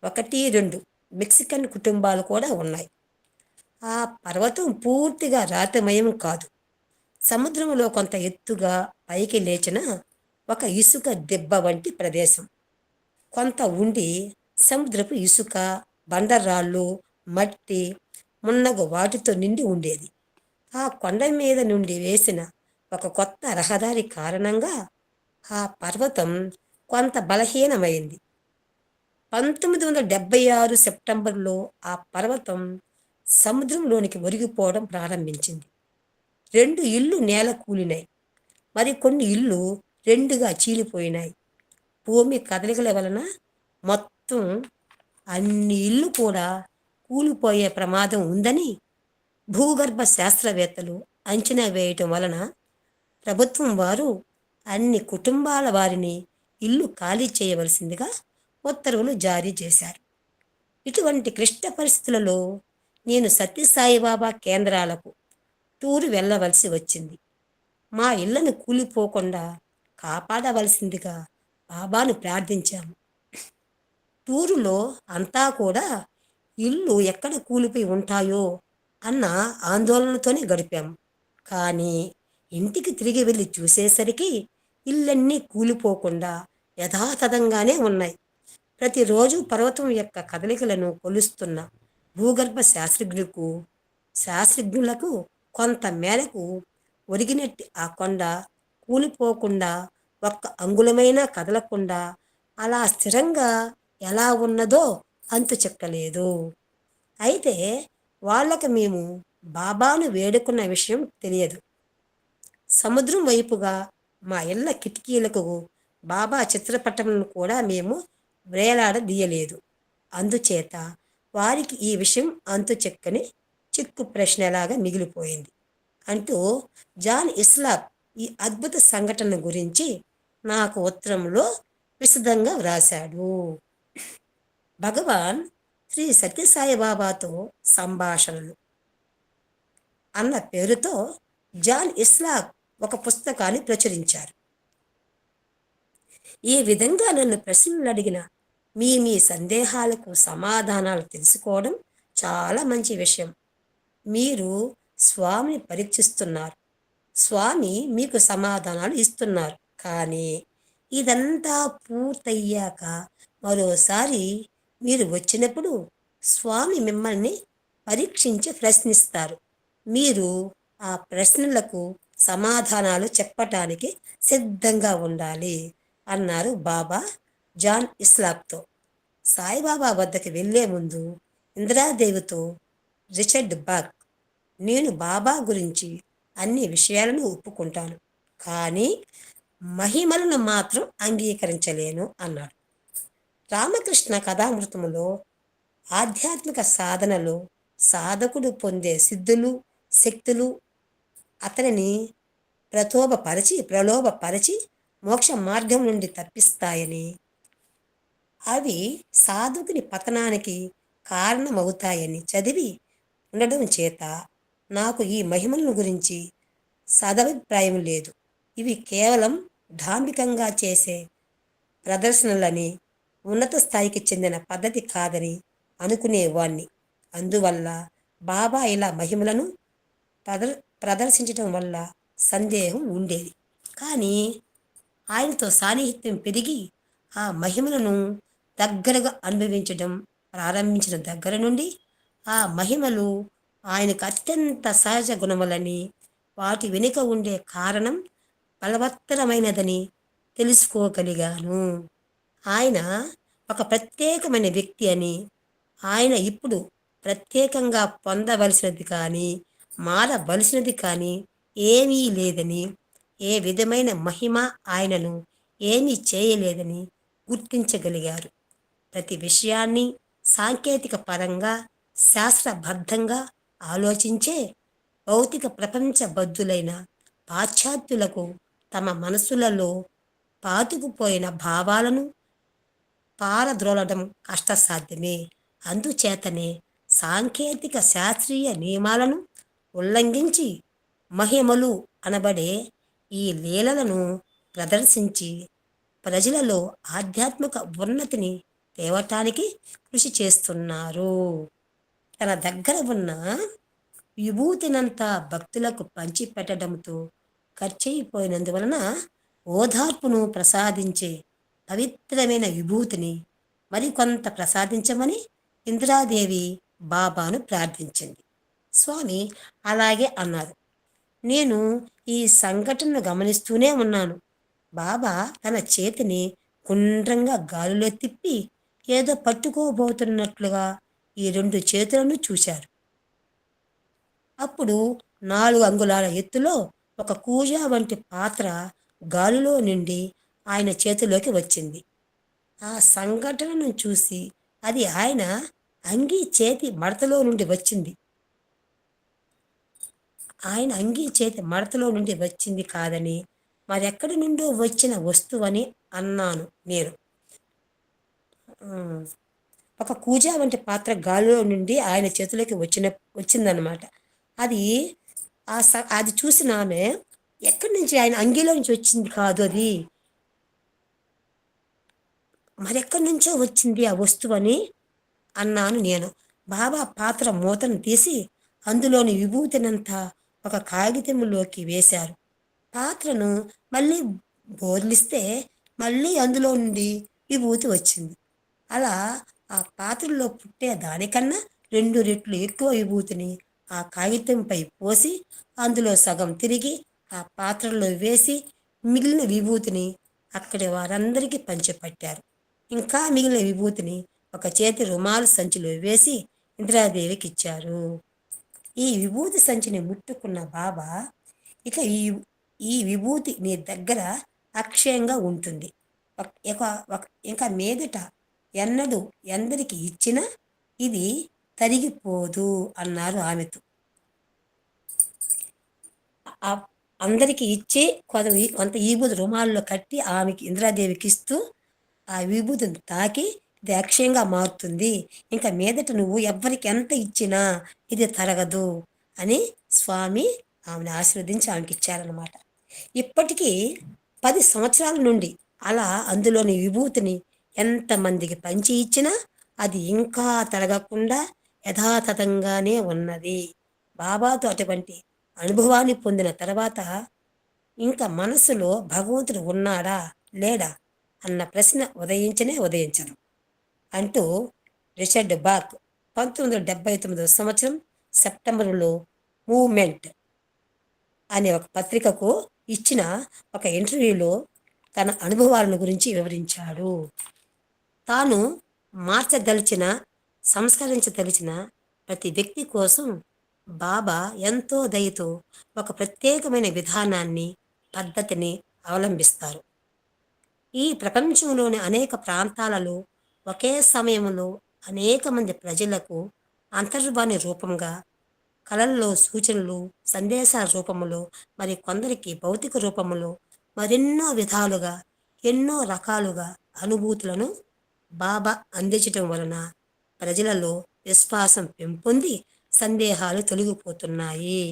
A: 1, 2 మెక్సికన్ కుటుంబాలు కూడా ఉన్నాయి. ఆ పర్వతం పూర్తిగా రాతిమయం కాదు. సముద్రంలో కొంత ఎత్తుగా పైకి లేచిన ఒక ఇసుక దిబ్బ వంటి ప్రదేశం. కొంత ఉండి సముద్రపు ఇసుక, బండరాళ్ళు, మట్టి, మున్నగు వాటితో నిండి ఉండేది. ఆ కొండ మీద నుండి వేసిన ఒక కొత్త రహదారి కారణంగా ఆ పర్వతం కొంత బలహీనమైంది. 1976 సెప్టెంబర్లో ఆ పర్వతం సముద్రంలోనికి ఒరిగిపోవడం ప్రారంభించింది. 2 ఇళ్ళు నేల కూలినాయి. మరికొన్ని ఇళ్ళు 2గా చీలిపోయినాయి. భూమి కదలికల వలన మొత్తం అన్ని ఇళ్ళు కూడా కూలిపోయే ప్రమాదం ఉందని భూగర్భ శాస్త్రవేత్తలు అంచనా వేయటం వలన ప్రభుత్వం వారు అన్ని కుటుంబాల వారిని ఇల్లు ఖాళీ చేయవలసిందిగా ఉత్తర్వులు జారీ చేశారు. ఇటువంటి క్లిష్ట పరిస్థితులలో నేను సత్యసాయిబాబా కేంద్రాలకు టూరు వెళ్ళవలసి వచ్చింది. మా ఇళ్లను కూలిపోకుండా కాపాడవలసిందిగా బాబాను ప్రార్థించాము. టూరులో అంతా కూడా ఇల్లు ఎక్కడ కూలిపోయి ఉంటాయో అన్న ఆందోళనతోనే గడిపాము. కానీ ఇంటికి తిరిగి వెళ్ళి చూసేసరికి ఇళ్ళన్నీ కూలిపోకుండా యథాతథంగానే ఉన్నాయి. ప్రతిరోజు పర్వతం యొక్క కదలికలను కొలుస్తున్న భూగర్భ శాస్త్రజ్ఞులకు కొంత మేరకు ఒరిగినట్టి ఆ కొండ కూలిపోకుండా, ఒక్క అంగుళమైనా కదలకుండా అలా స్థిరంగా ఎలా ఉన్నదో అంతు చెక్కలేదు. అయితే వాళ్ళకి మేము బాబాను వేడుకున్న విషయం తెలియదు. సముద్రం వైపుగా మా ఇళ్ళ కిటికీలకు బాబా చిత్రపటంను కూడా మేము వేలాడదీయలేదు. అందుచేత వారికి ఈ విషయం అంతు చెక్కని చిక్కు ప్రశ్నలాగా మిగిలిపోయింది అంటూ జాన్ ఇస్లాప్ ఈ అద్భుత సంఘటన గురించి నాకు ఉత్తరంలో విశదంగా వ్రాశాడు. భగవాన్ శ్రీ సత్యసాయిబాబాతో సంభాషణలు అన్న పేరుతో జాన్ ఇస్లాప్ ఒక పుస్తకాన్ని ప్రచురించారు. ఈ విధంగా నన్ను ప్రశ్నలు అడిగిన మీ సందేహాలకు సమాధానాలు తెలుసుకోవడం చాలా మంచి విషయం. మీరు స్వామిని పరీక్షిస్తున్నారు, స్వామి మీకు సమాధానాలు ఇస్తున్నారు. కానీ ఇదంతా పూర్తయ్యాక మరోసారి మీరు వచ్చినప్పుడు స్వామి మిమ్మల్ని పరీక్షించి ప్రశ్నిస్తారు. మీరు ఆ ప్రశ్నలకు సమాధానాలు చెప్పటానికి సిద్ధంగా ఉండాలి అన్నారు బాబా జాన్ ఇస్లాప్తో. సాయిబాబా వద్దకు వెళ్లే ముందు ఇందిరాదేవితో రిచర్డ్ బాక్, నేను బాబా గురించి అన్ని విషయాలను ఒప్పుకుంటాను, కానీ మహిమలను మాత్రం అంగీకరించలేను అన్నాడు. రామకృష్ణ కథామృతములో ఆధ్యాత్మిక సాధనలో సాధకుడు పొందే సిద్ధులు, శక్తులు అతనిని ప్రలోభపరచి మోక్ష మార్గం నుండి తప్పిస్తాయని, అవి సాధకుని పతనానికి కారణమవుతాయని చదివి ఉండడం చేత నాకు ఈ మహిమలను గురించి సదభిప్రాయం లేదు. ఇవి కేవలం డాంబికంగా చేసే ప్రదర్శనలని, ఉన్నత స్థాయికి చెందిన పద్ధతి కాదని అనుకునేవాణ్ణి. అందువల్ల బాబా ఇలా మహిమలను ప్రదర్శించడం వల్ల సందేహం ఉండేది. కానీ ఆయనతో సాన్నిహిత్యం పెరిగి ఆ మహిమలను దగ్గరగా అనుభవించడం ప్రారంభించిన దగ్గర నుండి ఆ మహిమలు ఆయనకు అత్యంత సహజ గుణములని, వాటి వెనుక ఉండే కారణం బలవత్తరమైనదని తెలుసుకోగలిగాను. ఆయన ఒక ప్రత్యేకమైన వ్యక్తి అని, ఆయన ఇప్పుడు ప్రత్యేకంగా పొందవలసినది కానీ మారవలసినది కానీ ఏమీ లేదని, ఏ విధమైన మహిమ ఆయనను ఏమీ చేయలేదని గుర్తించగలిగారు. ప్రతి విషయాన్ని సాంకేతిక పరంగా శాస్త్రబద్ధంగా ఆలోచించే భౌతిక ప్రపంచ బద్ధులైన పాశ్చాత్యులకు తమ మనసులలో పాతుకుపోయిన భావాలను పారద్రోలడం కష్టసాధ్యమే. అందుచేతనే సాంకేతిక శాస్త్రీయ నియమాలను ఉల్లంఘించి మహిమలు అనబడే ఈ లీలలను ప్రదర్శించి ప్రజలలో ఆధ్యాత్మిక ఉన్నతిని తేవటానికి కృషి చేస్తున్నారు. తన దగ్గర ఉన్న విభూతినంతా భక్తులకు పంచిపెట్టడంతో ఖర్చయిపోయినందువలన ఓదార్పును ప్రసాదించే పవిత్రమైన విభూతిని మరికొంత ప్రసాదించమని ఇందిరాదేవి బాబాను ప్రార్థించింది. స్వామి అలాగే అన్నారు. నేను ఈ సంఘటనను గమనిస్తూనే ఉన్నాను. బాబా తన చేతిని గుండ్రంగా గాలిలో తిప్పి ఏదో పట్టుకోబోతున్నట్లుగా ఈ 2 చేతులను చూశారు. అప్పుడు 4 అంగుళాల ఎత్తులో ఒక కూజా వంటి పాత్ర గాలిలో నుండి ఆయన చేతిలోకి వచ్చింది. ఆ సంఘటనను చూసి అది ఆయన అంగీ చేతి మడతలో నుండి వచ్చింది. ఆయన అంగీ చేతి మడతలో నుండి వచ్చింది కాదని మరెక్కడి నుండో వచ్చిన వస్తువని అన్నాను నేను. ఒక కూజా వంటి పాత్ర గాలిలో నుండి ఆయన చేతిలోకి వచ్చిందనమాట. అది అది చూసిన ఆమె ఎక్కడి నుంచి ఆయన అంగీలో నుంచి వచ్చింది కాదు, అది మరెక్కడి నుంచో వచ్చింది ఆ వస్తువని అన్నాను నేను. బాబా పాత్ర మూతను తీసి అందులోని విభూతినంతా ఒక కాగితంలోకి వేశారు. పాత్రను మళ్ళీ బోర్లిస్తే మళ్ళీ అందులో నుండి విభూతి వచ్చింది. అలా ఆ పాత్రలో పుట్టే దానికన్నా 2 రెట్లు ఎక్కువ విభూతిని ఆ కాగితంపై పోసి అందులో సగం తిరిగి ఆ పాత్రలో వేసి మిగిలిన విభూతిని అక్కడి వారందరికీ పంచిపెట్టారు. ఇంకా మిగిలిన విభూతిని ఒక చేతి రుమాలు సంచిలో వేసి ఇందిరాదేవికి ఇచ్చారు. ఈ విభూతి సంచిని ముట్టుకున్న బాబా, ఇక ఈ విభూతి నీ దగ్గర అక్షయంగా ఉంటుంది, ఇంకా మీదట ఎన్నడూ ఎందరికి ఇచ్చినా ఇది తరిగిపోదు అన్నారు ఆమెతో. అందరికి ఇచ్చి కొంత విభూతి రుమాల్లో కట్టి ఆమెకి ఇందిరాదేవికి ఇస్తూ ఆ విభూతిని తాకి ఇది అక్షయంగా మారుతుంది, ఇంకా మీదట నువ్వు ఎవ్వరికి ఎంత ఇచ్చినా ఇది తరగదు అని స్వామి ఆమెను ఆశీర్వదించి ఆమెకి ఇచ్చారనమాట. ఇప్పటికీ 10 సంవత్సరాల నుండి అలా అందులోని విభూతిని ఎంతమందికి పంచి ఇచ్చినా అది ఇంకా తరగకుండా యథాతథంగానే ఉన్నది. బాబాతో అటువంటి అనుభవాన్ని పొందిన తర్వాత ఇంకా మనసులో భగవంతుడు ఉన్నాడా లేడా అన్న ప్రశ్న ఉదయించరు అంటూ రిచర్డ్ బాక్ 1979 సంవత్సరం సెప్టెంబర్లో మూవ్మెంట్ అనే ఒక పత్రికకు ఇచ్చిన ఒక ఇంటర్వ్యూలో తన అనుభవాలను గురించి వివరించాడు. తాను సంస్కరించదలిచిన ప్రతి వ్యక్తి కోసం బాబా ఎంతో దయతో ఒక ప్రత్యేకమైన విధానాన్ని, పద్ధతిని అవలంబిస్తారు. ఈ ప్రపంచంలోని అనేక ప్రాంతాలలో ఒకే సమయంలో అనేక మంది ప్రజలకు అంతర్వాణి రూపంగా, కళల్లో సూచనలు, సందేశాల రూపంలో, మరి కొందరికి భౌతిక రూపంలో, మరెన్నో విధాలుగా ఎన్నో రకాలుగా అనుభూతులను బాబా అందించటం వలన ప్రజలలో విశ్వాసం పెంపొంది సందేహాలు తొలగిపోతున్నాయి.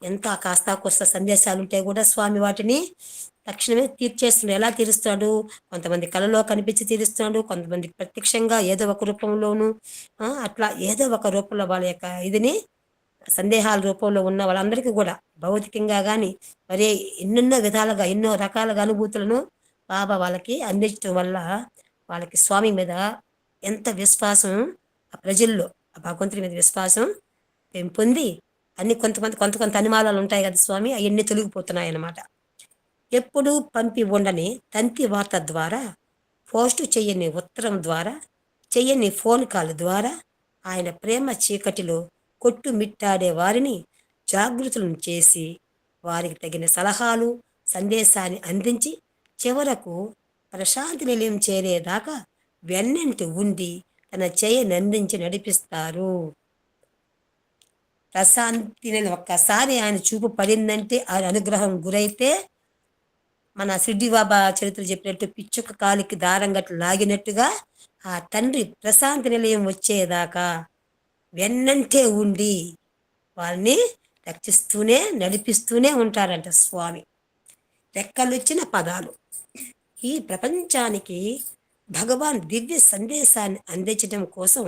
A: ఎంత కాస్త కొస్త సందేశాలు ఉంటే కూడా స్వామి వాటిని తక్షణమే తీర్చేస్తున్నాడు. ఎలా తీరుస్తాడు? కొంతమంది కళలో కనిపించి తీరుస్తున్నాడు, కొంతమంది ప్రత్యక్షంగా ఏదో ఒక రూపంలోనూ, అట్లా ఏదో ఒక రూపంలో వాళ్ళ యొక్క ఇదిని సందేహాల రూపంలో ఉన్న వాళ్ళందరికీ కూడా భౌతికంగా కానీ మరి ఎన్నెన్నో విధాలుగా ఎన్నో రకాలుగా అనుభూతులను బాబా వాళ్ళకి అందించడం వల్ల వాళ్ళకి స్వామి మీద ఎంత విశ్వాసం, ఆ ప్రజల్లో ఆ భగవంతుడి మీద విశ్వాసం పెంపొంది అన్ని కొంత అనుమానాలు ఉంటాయి కదా స్వామి, అవన్నీ తొలగిపోతున్నాయి అన్నమాట. ఎప్పుడూ పంపి ఉండని తంతి వార్త ద్వారా, పోస్టు చెయ్యని ఉత్తరం ద్వారా, చెయ్యని ఫోన్ కాల్ ద్వారా ఆయన ప్రేమ చీకటిలో కొట్టుమిట్టాడే వారిని జాగృతులను చేసి వారికి తగిన సలహాలు, సందేశాన్ని అందించి చివరకు ప్రశాంతి నిలయం చేరేదాకా వెన్నంటి ఉండి తన చేయనందించి నడిపిస్తారు. ప్రశాంతి నిలయం ఒక్కసారి ఆయన చూపు పడిందంటే, ఆయన అనుగ్రహం గురైతే మన సిడ్డి బాబా చరిత్ర చెప్పినట్టు పిచ్చుక కాలికి దారం గట్టు లాగినట్టుగా ఆ తండ్రి ప్రశాంతి నిలయం వచ్చేదాకా వెన్నంటే ఉండి వాళ్ళని రక్షిస్తూనే నడిపిస్తూనే ఉంటారంట స్వామి. రెక్కలొచ్చిన పదాలు. ఈ ప్రపంచానికి భగవాన్ దివ్య సందేశాన్ని అందించడం కోసం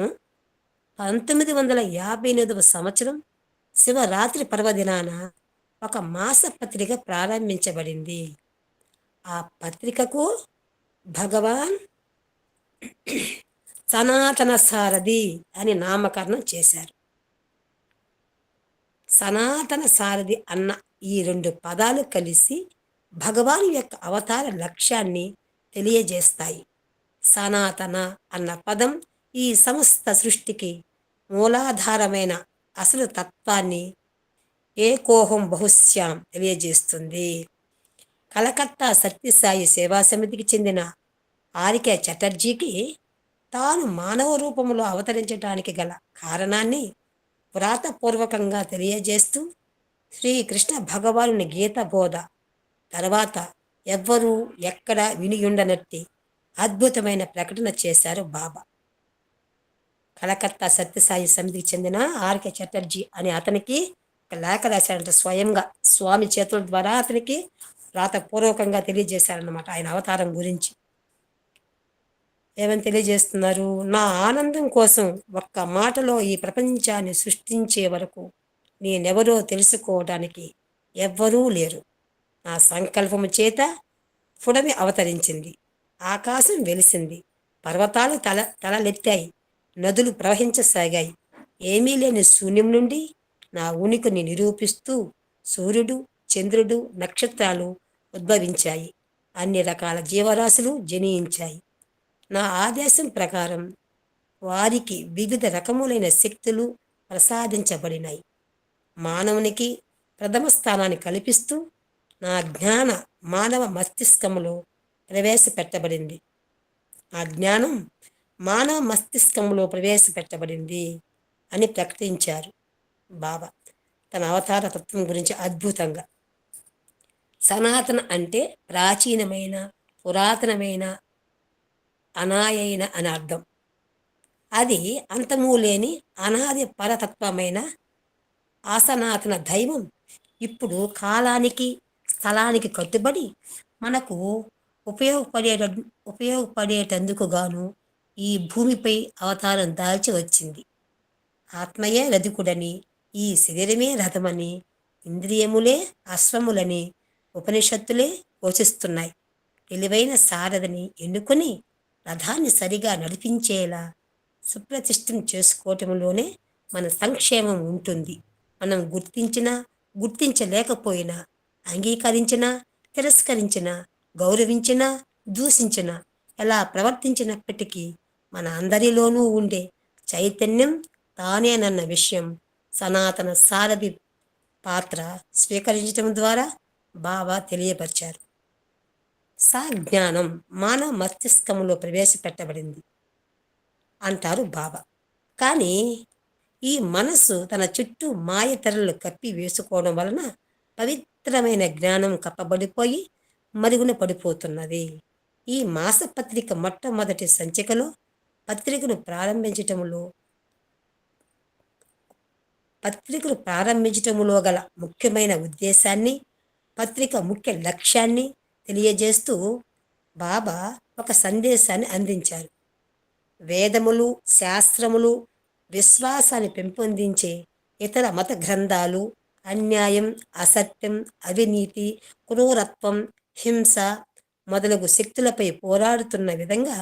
A: 1958వ సంవత్సరం శివరాత్రి పర్వదినాన ఒక మాస పత్రిక ప్రారంభించబడింది. ఆ పత్రికకు భగవాన్ సనాతన సారథి అని నామకరణం చేశారు. సనాతన సారథి అన్న ఈ 2 పదాలు కలిసి భగవాన్ యొక్క అవతార లక్ష్యాన్ని తెలియజేస్తాయి. సనాతన అన్న పదం ఈ సమస్త సృష్టికి మూలాధారమైన అసలు తత్వాన్ని ఏకోహం బహుశ్యాం తెలియజేస్తుంది. కలకత్తా సత్యసాయి సేవా సమితికి చెందిన ఆర్కే చటర్జీకి తాను మానవ రూపంలో అవతరించడానికి గల కారణాన్ని పురాతపూర్వకంగా తెలియజేస్తూ శ్రీకృష్ణ భగవానుని గీత బోధ తర్వాత ఎవ్వరూ ఎక్కడ వినియుండనట్టి అద్భుతమైన ప్రకటన చేశారు బాబా. కలకత్తా సత్యసాయి సమితికి చెందిన ఆర్కే చటర్జీ అనే అతనికి ఒక లేఖ రాశారంట. స్వయంగా స్వామి చేతుల ద్వారా అతనికి రాతపూర్వకంగా తెలియజేశారన్నమాట ఆయన అవతారం గురించి. ఏమని తెలియజేస్తున్నారు? నా ఆనందం కోసం ఒక్క మాటలో ఈ ప్రపంచాన్ని సృష్టించే వరకు నేనెవరో తెలుసుకోవడానికి ఎవ్వరూ లేరు. నా సంకల్పము చేత పుడమి అవతరించింది, ఆకాశం వెలిసింది, పర్వతాలు తలలెత్తాయి, నదులు ప్రవహించసాగాయి. ఏమీ లేని శూన్యం నుండి నా ఉనికిని నిరూపిస్తూ సూర్యుడు, చంద్రుడు, నక్షత్రాలు ఉద్భవించాయి. అన్ని రకాల జీవరాశులు జనించాయి. నా ఆదేశం ప్రకారం వారికి వివిధ రకములైన శక్తులు ప్రసాదించబడినాయి. మానవునికి ప్రథమ స్థానాన్ని కల్పిస్తూ నా జ్ఞాన మానవ మస్తిష్కంలో ప్రవేశపెట్టబడింది. ఆ జ్ఞానం మానవ మస్తిష్కంలో ప్రవేశపెట్టబడింది అని ప్రకటించారు బాబా తన అవతార తత్వం గురించి అద్భుతంగా. సనాతన అంటే ప్రాచీనమైన, పురాతనమైన, అనాయైన అని అర్థం. అది అంతము లేని అనాది పరతత్వమైన ఆసనాతన దైవం ఇప్పుడు కాలానికి, స్థలానికి కట్టుబడి మనకు ఉపయోగపడేటందుకు గాను ఈ భూమిపై అవతారం దాల్చి వచ్చింది. ఆత్మయే రథికుడని, ఈ శరీరమే రథమని, ఇంద్రియములే అశ్వములని ఉపనిషత్తులే ఘోషిస్తున్నాయి. తెలివైన సారథిని ఎన్నుకొని రథాన్ని సరిగా నడిపించేలా సుప్రతిష్టం చేసుకోవటంలోనే మన సంక్షేమం ఉంటుంది. మనం గుర్తించినా, గుర్తించలేకపోయినా, అంగీకరించినా, తిరస్కరించినా, గౌరవించినా, దూషించినా, ఎలా ప్రవర్తించినప్పటికీ మన అందరిలోనూ ఉండే చైతన్యం తానేనన్న విషయం సనాతన సారథి పాత్ర స్వీకరించడం ద్వారా బాబా తెలియపరిచారు. జ్ఞానం మానవ మస్తిష్కంలో ప్రవేశపెట్టబడింది అంటారు బాబా. కానీ ఈ మనస్సు తన చుట్టూ మాయ తెరలు కప్పి వేసుకోవడం వలన పవిత్రమైన జ్ఞానం కప్పబడిపోయి మరుగున పడిపోతున్నది. ఈ మాసపత్రిక మొట్టమొదటి సంచికలో పత్రికను ప్రారంభించటములో గల ముఖ్యమైన ఉద్దేశాన్ని, పత్రిక ముఖ్య లక్ష్యాన్ని తెలియజేస్తూ బాబా ఒక సందేశాన్ని అందించారు. వేదములు, శాస్త్రములు విశ్వాసాన్ని పెంపొందించే ఇతర మత గ్రంథాలు అన్యాయం, అసత్యం, అవినీతి, క్రూరత్వం, హింస మొదలగు శక్తులపై పోరాడుతున్న విధంగా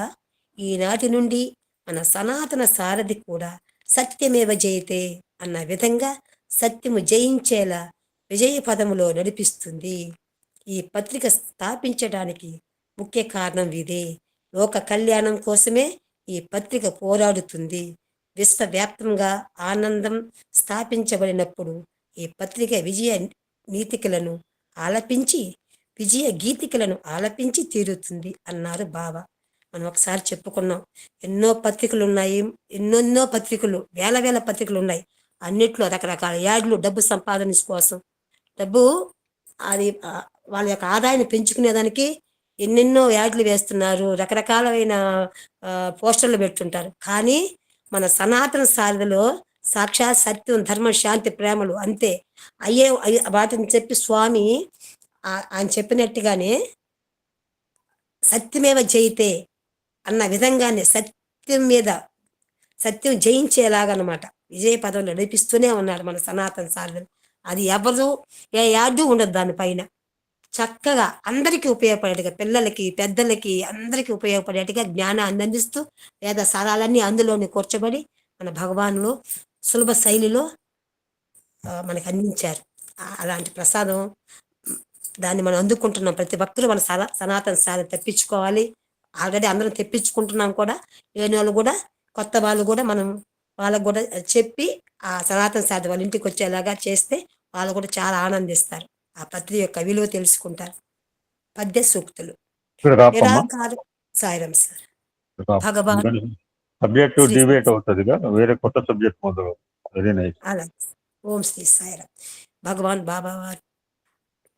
A: ఈనాటి నుండి మన సనాతన సారథి కూడా సత్యమేవ జయతే అన్న విధంగా సత్యము జయించేలా విజయ పదములో నడిపిస్తుంది. ఈ పత్రిక స్థాపించడానికి ముఖ్య కారణం ఇదే. లోక కళ్యాణం కోసమే ఈ పత్రిక పోరాడుతుంది. విశ్వవ్యాప్తంగా ఆనందం స్థాపించబడినప్పుడు ఈ పత్రిక విజయ గీతికలను ఆలపించి తీరుతుంది అన్నారు బాబా. మనం ఒకసారి చెప్పుకున్నాం, ఎన్నో పత్రికలు ఉన్నాయి, ఎన్నెన్నో పత్రికలు, వేల పత్రికలు ఉన్నాయి. అన్నిట్లో రకరకాల యాడ్లు, డబ్బు సంపాదన కోసం, డబ్బు అది వాళ్ళ యొక్క ఆదాయాన్ని పెంచుకునేదానికి ఎన్నెన్నో యాడ్లు వేస్తున్నారు, రకరకాలైన పోస్టర్లు పెడుతుంటారు. కానీ మన సనాతన సారథిలో సాక్షాత్ సత్యం, ధర్మం, శాంతి, ప్రేమలు అంతే. వాటిని చెప్పి స్వామి ఆయన చెప్పినట్టుగానే సత్యమేవ జయితే అన్న విధంగానే సత్యం జయించేలాగనమాట విజయ పదంలో నడిపిస్తూనే ఉన్నాడు మన సనాతన సారథి. అది ఎవరు ఏ యాడ్డు ఉండదు దానిపైన. చక్కగా అందరికీ ఉపయోగపడేట్టుగా, పిల్లలకి, పెద్దలకి అందరికీ ఉపయోగపడేట్టుగా జ్ఞానాన్ని అందిస్తూ వేద సారాలన్నీ అందులోని కూర్చబడి మన భగవానులు సులభ శైలిలో మనకు అందించారు. అలాంటి ప్రసాదం దాన్ని మనం అందుకుంటున్నాం. ప్రతి భక్తులు మన సనాతన సార తెప్పించుకోవాలి. ఆల్రెడీ అందరం తెప్పించుకుంటున్నాం కూడా. లేని వాళ్ళు కూడా, కొత్త వాళ్ళు కూడా మనం వాళ్ళకు కూడా చెప్పి ఆ సనాతన సార వాళ్ళ ఇంటికి వచ్చేలాగా చేస్తే వాళ్ళు కూడా చాలా ఆనందిస్తారు. ఆ పత్రి యొక్క విలువ తెలుసుకుంటారు. పద్య సూక్తులు నిరాకార సాయిరం సార్. భగవాన్
B: సబ్జెక్ట్ డిబేట్ అవుతుందిగా, వేరే కొత్త సబ్జెక్ట్ మొదలు. Very nice.
A: అలా ఓం శ్రీ సాయిరం. భగవాన్ బాబా వారి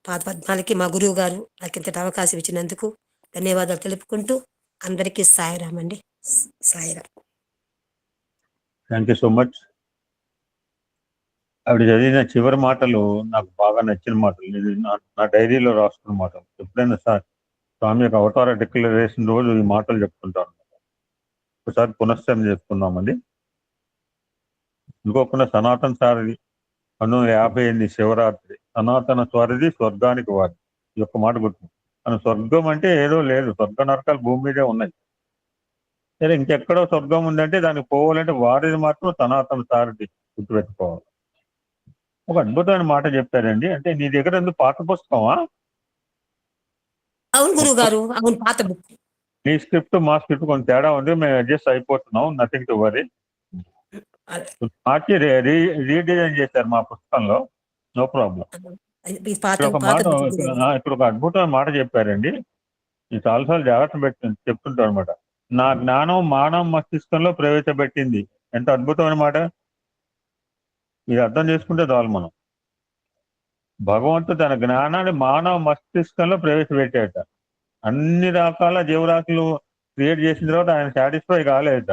A: పాదపద్మాలకి మా గురువు గారు నాకు ఇంతటి అవకాశం ఇచ్చినందుకు ధన్యవాదాలు తెలుపుకుంటూ అందరికీ సాయిరామ్ అండి. Sairam.
B: Thank you so much. ఆవిడ చదివిన చివరి మాటలు నాకు బాగా నచ్చిన మాటలు. ఇది నా డైరీలో రాసుకున్న మాటలు. ఎప్పుడైనా స్వామి యొక్క అవతార డిక్లరేషన్ రోజు ఈ మాటలు చెప్తుంటాను. ఒకసారి పునశ్చరణ చేసుకుందామండి. ఇంకొక సనాతన సారథి 1958 శివరాత్రి. సనాతన స్వారథి స్వర్గానికి వారి. ఈ యొక్క మాట గుర్తు. మన స్వర్గం అంటే ఏదో లేదు, స్వర్గ నరకాలు భూమి మీదే ఉన్నాయి. సరే, ఇంకెక్కడో స్వర్గం ఉందంటే దానికి పోవాలంటే వారిది మాత్రం సనాతన సారథి గుర్తుపెట్టుకోవాలి. ఒక అద్భుతమైన మాట చెప్పారండి. అంటే నీ దగ్గర ఎందుకు పాత పుస్తకమా?
A: అవును గురువు గారు, అవును పాత బుక్.
B: నీ స్క్రిప్ట్ మా స్క్రిప్ట్ కొంచెం తేడా ఉంది, మేము అడ్జస్ట్ అయిపోతున్నాం. Nothing to worry. మార్చి రీడిజైన్ చేశారు మా పుస్తకంలో. No problem. ఇప్పుడు ఒక అద్భుతమైన మాట చెప్పారండి. ఈ చాలాసార్లు జాగ్రత్త చెప్తుంటారు అనమాట. నా జ్ఞానం మానవ మస్తిష్కంలో ప్రవేశపెట్టింది. ఎంత అద్భుతమైన మాట. ఇది అర్థం చేసుకుంటే చాలు మనం. భగవంతుడు తన జ్ఞానాన్ని మానవ మస్తిష్కంలో ప్రవేశపెట్టాట. అన్ని రకాల జీవరాశులు క్రియేట్ చేసిన తర్వాత ఆయన సాటిస్ఫై కాలేదట.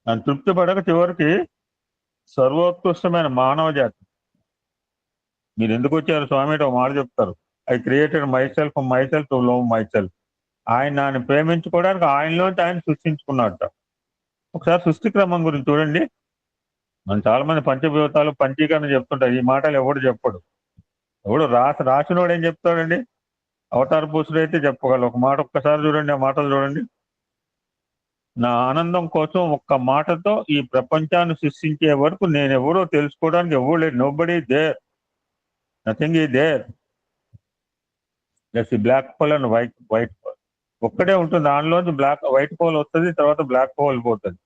B: ఆయన తృప్తి పడక చివరికి సర్వోత్కృష్టమైన మానవ జాతి. మీరు ఎందుకు వచ్చారు స్వామి ఒక మాట చెప్తారు. I created myself to love myself. ఆయన నన్ను ప్రేమించుకోవడానికి ఆయనలోంచి ఆయన సృష్టించుకున్నట్ట. ఒకసారి సృష్టి క్రమం గురించి చూడండి. మనం చాలా మంది పంచభూతాలు పంచీకరణ చెప్తుంటారు. ఈ మాటలు ఎవడు చెప్పడు. ఎవడు రాసినోడు ఏం చెప్తాడండి? అవతార పురుషుడు అయితే చెప్పగలరు. ఒక మాట ఒక్కసారి చూడండి, ఆ మాటలు చూడండి. నా ఆనందం కోసం ఒక్క మాటతో ఈ ప్రపంచాన్ని సృష్టించే వరకు నేను ఎవరో తెలుసుకోవడానికి ఎవరు లేదు. నోబడీ దేర్, నథింగ్ ఈ there. Just black hole and white hole ఒక్కటే ఉంటుంది. దానిలోంచి వైట్ హోల్ వస్తుంది, తర్వాత బ్లాక్ హోల్ పోతుంది.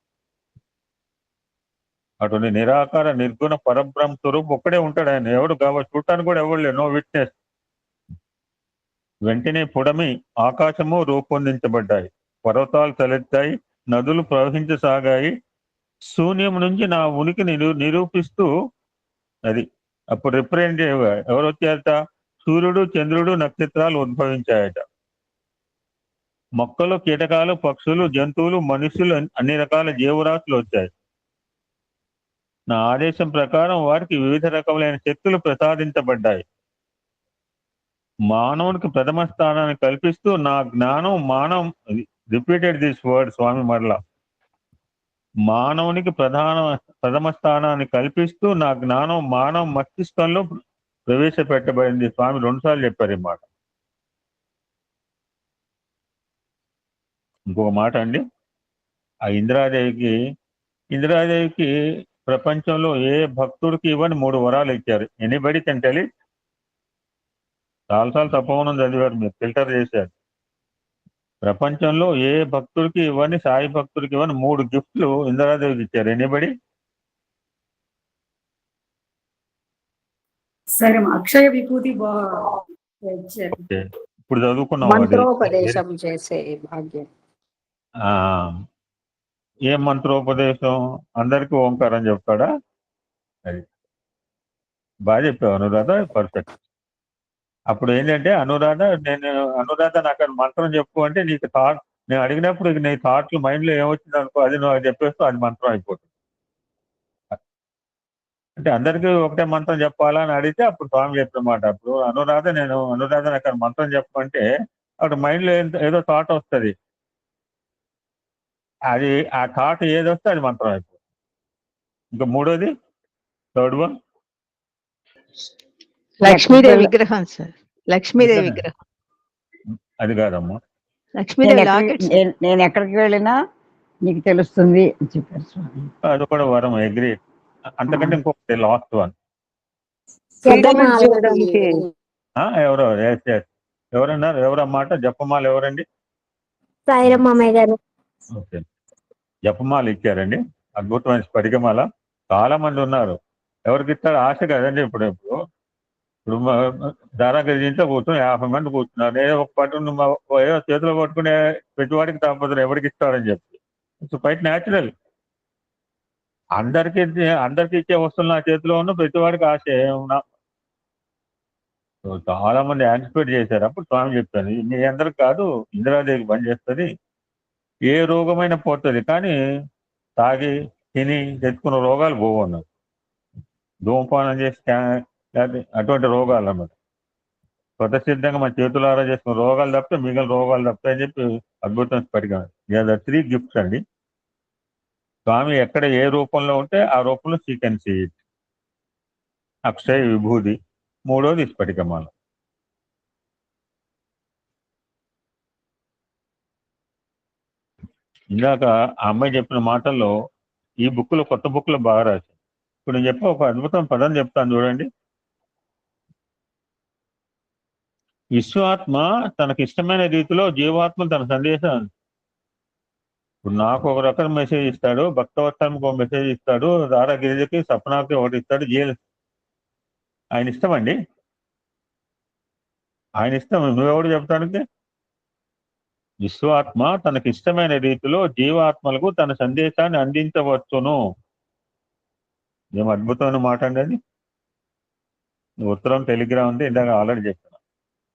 B: అటువంటి నిరాకార నిర్గుణ పరబ్రహ్మ స్వరూపు ఒక్కడే ఉంటాడు. ఆయన ఎవడు కాబట్టి చూడటానికి కూడా ఎవరు లేదు. No witness. వెంటనే పుడమి ఆకాశము రూపొందించబడ్డాయి. పర్వతాలు తలెత్తాయి, నదులు ప్రవహించసాగాయి. శూన్యం నుంచి నా ఉనికిని నిరూపిస్తూ అది అప్పుడు రిప్రజెంటేటివ్ ఎవరు వచ్చారట? సూర్యుడు, చంద్రుడు, నక్షత్రాలు ఉద్భవించాయట. మొక్కలు, కీటకాలు, పక్షులు, జంతువులు, మనుషులు, అన్ని రకాల జీవరాశులు వచ్చాయి. నా ఆదేశం ప్రకారం వారికి వివిధ రకములైన శక్తులు ప్రసాదించబడ్డాయి. మానవునికి ప్రథమ స్థానాన్ని కల్పిస్తూ నా జ్ఞానం రిపీటెడ్ దిస్ వర్డ్ స్వామి మరలా. మానవునికి ప్రథమ స్థానాన్ని కల్పిస్తూ నా జ్ఞానం మానవ మస్తిష్కంలో ప్రవేశపెట్టబడింది. స్వామి 2 సార్లు చెప్పారు ఈ మాట. ఇంకొక మాట అండి. ఆ ఇందిరాదేవికి ప్రపంచంలో ఏ భక్తుడికి ఇవ్వని 3 వరాలు ఇచ్చారు. Anybody can tell it. చాలాసార్లు తప్పవనం చదివారు, మీరు ఫిల్టర్ చేశారు. ప్రపంచంలో ఏ భక్తుడికి ఇవ్వని, సాయి భక్తుడికి ఇవ్వని 3 గిఫ్ట్లు ఇందిరాదేవికి ఇచ్చారు. ఎనీబడి?
E: సరే, అక్షయ విభూతి
B: ఇప్పుడు చదువుకున్నాం.
E: మంత్రోపదేశం చేసే భాగ్యం.
B: ఏ మంత్రోపదేశం? అందరికీ ఓంకారం చెప్తాడా? అది బాగా చెప్పావు అనురాధ, పర్ఫెక్ట్. అప్పుడు ఏంటంటే అనురాధ నాకు మంత్రం చెప్పు అంటే నీకు థాట్, నేను అడిగినప్పుడు నీ థాట్లు మైండ్లో ఏమొచ్చింది అనుకో, అది నువ్వు చెప్పేస్తూ అది మంత్రం అయిపోతుంది. అంటే అందరికీ ఒకటే మంత్రం చెప్పాలా అని అడిగితే అప్పుడు స్వామి చెప్పినమాట. అప్పుడు అనురాధ నాకు అక్కడ మంత్రం చెప్పమంటే అక్కడ మైండ్లో ఏదో థాట్ వస్తుంది. అది ఆ థాట్ ఏది వస్తే అది మంత్రం అయిపోతుంది. ఇంకా మూడోది థర్డ్ వన్
F: లక్ష్మీదేవి విగ్రహం సార్. లక్ష్మీదేవి విగ్రహం.
B: అది కాదమ్మా.
F: లక్ష్మీదేవి లాకెట్స్.
G: నేను ఎక్కడికి వెళ్ళినా నీకు తెలుస్తుంది అని చెప్పారు స్వామి.
B: అది కూడా వరం, అగ్రీ. అంతకంటే ఇంకొకటి లాస్ట్ వన్. ఎవరో ఎవరన్నారు? ఎవరన్నమాట జపమాల ఎవరండి?
H: సాయిరమ్మయ్య గారు.
B: ఓకే, జపమాల ఇచ్చారండి. అద్భుతమైన స్ఫటికమాల. చాలా మంది ఉన్నారు. ఎవరికి ఇస్తాడు ఆశ కదండి. ఇప్పుడు దారాగిరి ఇంట్లో కూర్చొని 50 మంది కూర్చున్నారు. ఏదో ఒక పట్టు ఏదో చేతిలో పట్టుకునే ప్రతివాడికి తప్పదు ఎవరికి ఇస్తాడని చెప్పి. It's quite natural. అందరికి ఇచ్చే వస్తువులు నా చేతిలో ఉన్న ప్రతివాడికి ఆశ ఏమన్నా. చాలా మంది యాంటిసిపేట్ చేశారు. అప్పుడు స్వామి చెప్పాను, మీ అందరికి కాదు, ఇందిరాదేవికి పనిచేస్తుంది, ఏ రోగమైనా పోతుంది, కానీ తాగి తిని తెచ్చుకున్న రోగాలు పోవు అన్నారు. ధూమపానం చేసి అటువంటి రోగాలు అన్నమాట. స్వతసిద్ధంగా మన చేతులారా చేసుకున్న రోగాలు తప్పితే మిగిలిన రోగాలు తప్పాయని చెప్పి అద్భుతం స్ఫటికం. 3 గిఫ్ట్స్ అండి. స్వామి ఎక్కడ ఏ రూపంలో ఉంటే ఆ రూపంలో సీకెన్ సీ ఇట్. అక్షయ విభూది. మూడోది స్ఫటికమాల. ఇందాక ఆ అమ్మాయి చెప్పిన మాటల్లో ఈ బుక్లో, కొత్త బుక్లో బాగా రాశాను. ఇప్పుడు నేను చెప్పి ఒక అద్భుతం పదం చెప్తాను చూడండి. విశ్వాత్మ తనకి ఇష్టమైన రీతిలో జీవాత్మ తన సందేశం. ఇప్పుడు నాకు ఒక రకం మెసేజ్ ఇస్తాడు, భక్తవత్సలకు ఒక మెసేజ్ ఇస్తాడు, దారాగిరికి సప్నాకి ఒకటి ఇస్తాడు. ఆయన ఇష్టం అండి, ఆయన ఇష్టం. నువ్వెవడు చెప్తానికి? విశ్వాత్మ తనకి ఇష్టమైన రీతిలో జీవాత్మలకు తన సందేశాన్ని అందించవచ్చును. ఏం అద్భుతమైన మాట అండి అది. ఉత్తరం టెలిగ్రామ్ ఉంది, ఇందాక ఆల్రెడీ చెప్పాను.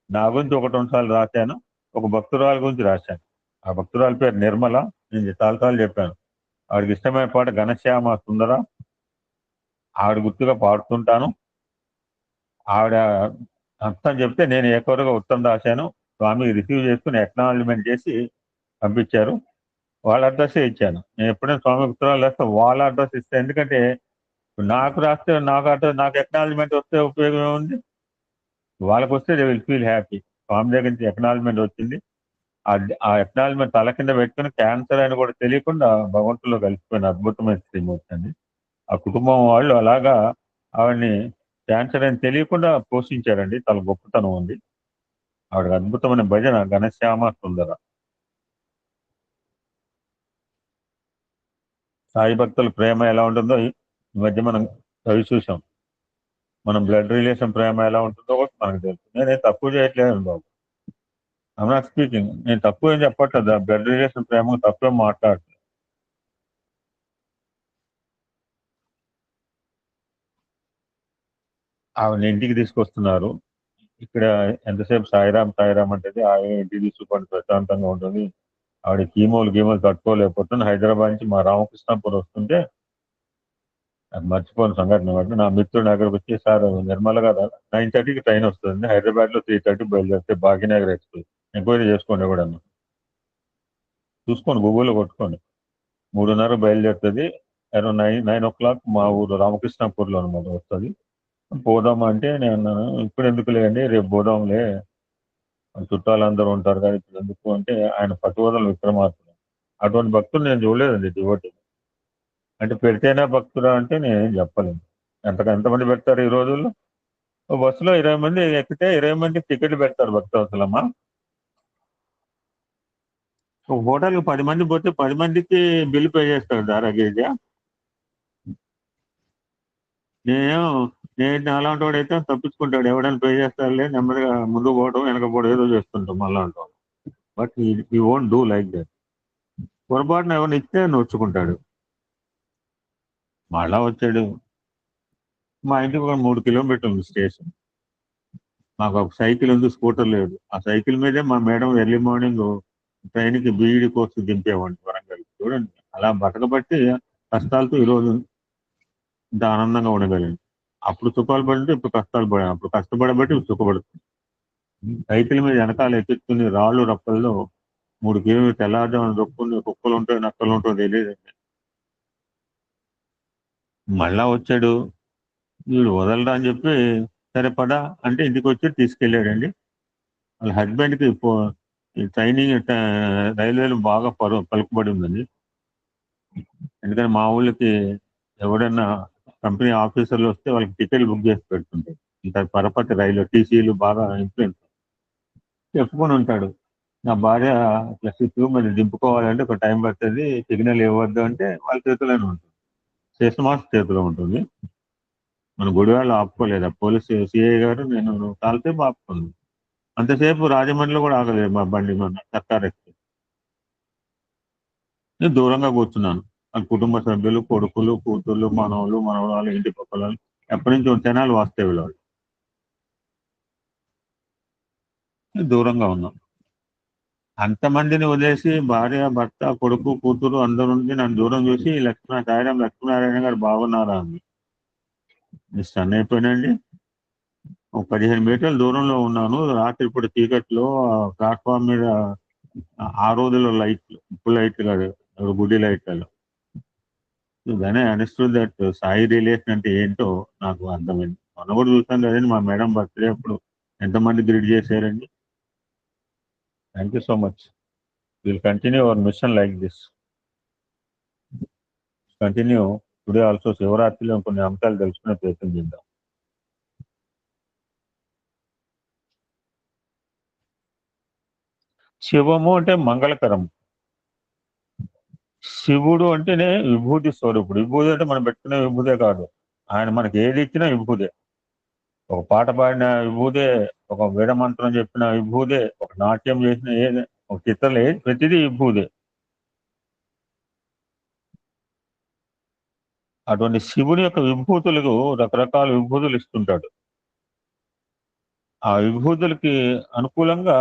B: నా గురించి 1-2 సార్లు రాశాను. ఒక భక్తురాల గురించి రాశాను. ఆ భక్తురాల పేరు నిర్మల. నేను చాలాసార్లు చెప్పాను. ఆవిడకి ఇష్టమైన పాట ఘనశ్యామ సుందర. ఆవిడ గుర్తుగా పాడుతుంటాను. ఆవిడ అర్థం చెప్తే నేను ఏకొరగా ఉత్తరం రాశాను. స్వామి రిసీవ్ చేసుకుని ఎక్నాలజ్మెంట్ చేసి పంపించారు. వాళ్ళ అడ్రస్సే ఇచ్చాను. నేను ఎప్పుడైనా స్వామి ఉత్తరాలు రాస్తే వాళ్ళ అడ్రస్ ఇస్తాను. ఎందుకంటే నాకు రాస్తే నాకు ఎక్నాలజ్మెంట్ వస్తే ఉపయోగం ఏముంది? వాళ్ళకి వస్తే దే విల్ ఫీల్ హ్యాపీ. స్వామి దగ్గర నుంచి ఎక్నాలజ్మెంట్ వచ్చింది. ఆ ఎక్నాలజ్మెంట్ తల కింద పెట్టుకుని క్యాన్సర్ అని కూడా తెలియకుండా భగవంతుల్లో కలిసిపోయిన అద్భుతమైన శ్రీమూర్తి అండి. ఆ కుటుంబం వాళ్ళు అలాగా ఆవిడని క్యాన్సర్ అని తెలియకుండా పోషించారండి. చాలా గొప్పతనం ఉంది. ఆవిడకి అద్భుతమైన భజన ఘనశ్యామ సుందర. సాయి భక్తుల ప్రేమ ఎలా ఉంటుందో ఈ మధ్య మనం చవి చూసాం. మనం బ్లడ్ రిలేషన్ ప్రేమ ఎలా ఉంటుందో కూడా మనకు తెలుసు. నేనే తక్కువ చేయట్లేదు బాబు, ఐఎమ్ నాట్ స్పీకింగ్. నేను తక్కువ ఏం చెప్పట్లేదు. బ్లడ్ రిలేషన్ ప్రేమ తక్కువ మాట్లాడట్లేదు. ఆవిడ ఇంటికి తీసుకొస్తున్నారు. ఇక్కడ ఎంతసేపు సాయిరామ్ అంటే ఆవిడ ఇంటికి తీసుకుని ప్రశాంతంగా ఉంటుంది. ఆవిడ గీమోలు తట్టుకోలేకపోతుంది. హైదరాబాద్ నుంచి మా రామకృష్ణాపూర్ వస్తుంటే నాకు మర్చిపోయిన సంఘటన బట్టి నా మిత్రుడు దగ్గరకు వచ్చి, సార్ నిర్మల గారు 9:30కి ట్రైన్ వస్తుంది, హైదరాబాద్లో 3:30 బయలుదేరితే భాగ్యనగర్ ఎక్స్ప్రెస్, ఎంక్వైరీ చేసుకోండి ఎవడన్నా, చూసుకోండి గూగుల్లో కొట్టుకోండి. 3:30 బయలుదేరుతుంది. అరౌండ్ 9 o'clock మా ఊరు రామకృష్ణాపూర్లో అనమాట వస్తుంది. పోదామా అంటే నేను అన్నాను, ఇప్పుడు ఎందుకు లేండి, రేపు పోదాంలే, చుట్టాలందరూ ఉంటారు కానీ ఇప్పుడు ఎందుకు అంటే, ఆయన పట్టువదల విక్రమార్కుడు. అటువంటి భక్తులు నేను చూడలేదండి డివోటీ. అంటే పెడితేనే భక్తుడా అంటే నేనేం చెప్పలేను. ఎంతమంది పెడతారు ఈ రోజుల్లో? బస్సులో 20 మంది ఎక్కితే 20 మందికి టికెట్లు పెడతారు భక్తవత్సలమ్మా. ఒక హోటల్కి 10 మంది పోతే 10 మందికి బిల్లు పే చేస్తాడు దారాగిరిజా. నేను అలాంటి వాడు అయితే తప్పించుకుంటాడు, ఎవడైనా పే చేస్తాడులే, నెమ్మదిగా ముందు పోవడం వెనక పోవడం ఏదో చేస్తుంటాం అలాంటి వాడు. బట్ ఈ వోంట్ డూ లైక్ దట్. పొరపాటున ఎవరిని ఇస్తే నొచ్చుకుంటాడు. మళ్ళా వచ్చాడు. మా ఇంటికి ఒక 3 కిలోమీటర్లు స్టేషన్. మాకు ఒక సైకిల్ ఉంది, స్కూటర్ లేదు. ఆ సైకిల్ మీదే మా మేడం ఎర్లీ మార్నింగ్ ట్రైన్కి బీఈడి కోర్సు దింపేవాడిని వరంగల్. చూడండి అలా బతకబట్టి కష్టాలతో ఈరోజు ఇంత ఆనందంగా ఉండగలిగింది. అప్పుడు సుఖాలు పడితే ఇప్పుడు కష్టాలు పడాను. అప్పుడు కష్టపడబట్టి ఇప్పుడు సుఖపడుతుంది. సైకిల్ మీద వెనకాల ఎక్కించుకుని రాళ్ళు రప్పల్లో 3 కిలోమీటర్లు తెల్లారుజామున దొక్కుని కుక్కలు ఉంటాయి, నక్కలు ఉంటాయో తెలియదండి. మళ్ళా వచ్చాడు, వీడు వదలరా అని చెప్పి సరే పదా అంటే ఇంటికి వచ్చి తీసుకెళ్ళాడండి. వాళ్ళ హస్బెండ్కి ఈ ట్రైనింగ్ రైల్వేలు బాగా పలుకుబడి ఉందండి. ఎందుకని మా ఊళ్ళకి ఎవరైనా కంపెనీ ఆఫీసర్లు వస్తే వాళ్ళకి టికెట్లు బుక్ చేసి పెడుతుంటాయి. ఇంకా పరపతి రైలు టీసీలు బాగా ఇన్ఫ్లుయెన్స్ చెప్పుకొని ఉంటాడు. నా భార్య ఇట్లా సిక్కు మరి దింపుకోవాలంటే ఒక టైం పడుతుంది, సిగ్నల్ ఇవ్వద్దు అంటే వాళ్ళ చేతిలోనే ఉంటుంది, స్టేషన్ మాస్టర్ చేతిలో ఉంటుంది. మన గుడివాళ్ళు ఆపుకోలేదు. పోలీసు సిఐ గారు నేను చాలాసేపు ఆపుకుంది. అంతసేపు రాజమండ్రిలో కూడా ఆగలేదు మా బండి, మన సర్కార్ ఎక్కి. నేను దూరంగా కూర్చున్నాను. వాళ్ళ కుటుంబ సభ్యులు, కొడుకులు, కూతుళ్ళు, మనవలు, మనవరాలు, ఇంటి పక్కల ఎప్పటి నుంచి తెనాలి వాస్తవ్యులు వాళ్ళు. దూరంగా ఉన్నాం. అంతమందిని వదిలేసి భార్య, భర్త, కొడుకు, కూతురు అందరూ ఉండి నన్ను దూరం చూసి లక్ష్మీనారాయణ గారు బాగున్నారా అని స్టన్ అయిపోయినండి. ఒక 15 మీటర్ల దూరంలో ఉన్నాను. రాత్రి ఇప్పుడు చీకట్లో ప్లాట్ఫామ్ మీద ఆ రోజుల్లో లైట్లు, ఇప్పుడు లైట్లు కాదు, గుడి లైట్లలో. దానే అండర్స్టూడ్ దట్ సాయి రిలేషన్ అంటే ఏంటో నాకు అర్థమైంది. మొన్న కూడా చూసాను కదండి మా మేడం బర్త్డే అప్పుడు ఎంతమంది గ్రిడ్ చేశారండి. Thank you so much. Will continue our mission like this. Continue today also. శివరాత్రిలో కొన్ని అంశాలు తెలుసుకునే ప్రయత్నం చేద్దాం. శివము అంటే మంగళకరం. శివుడు అంటేనే విభూతి స్వరూపుడు. విభూతి అంటే మనం పెట్టుకునే విభూతే కాదు, ఆయన మనకి ఏది ఇచ్చినా విభూతే. ఒక పాట పాడిన విభూతే, ఒక వేదమంత్రం చెప్పిన విభూతే, ఒక నాట్యం చేసిన ఏదే, ఒక చిత్రం ఏది, ప్రతిదీ విభూతే. అటువంటి శివుని యొక్క విభూతులకు రకరకాల విభూతులు ఇస్తుంటాడు. ఆ విభూతులకి అనుకూలంగా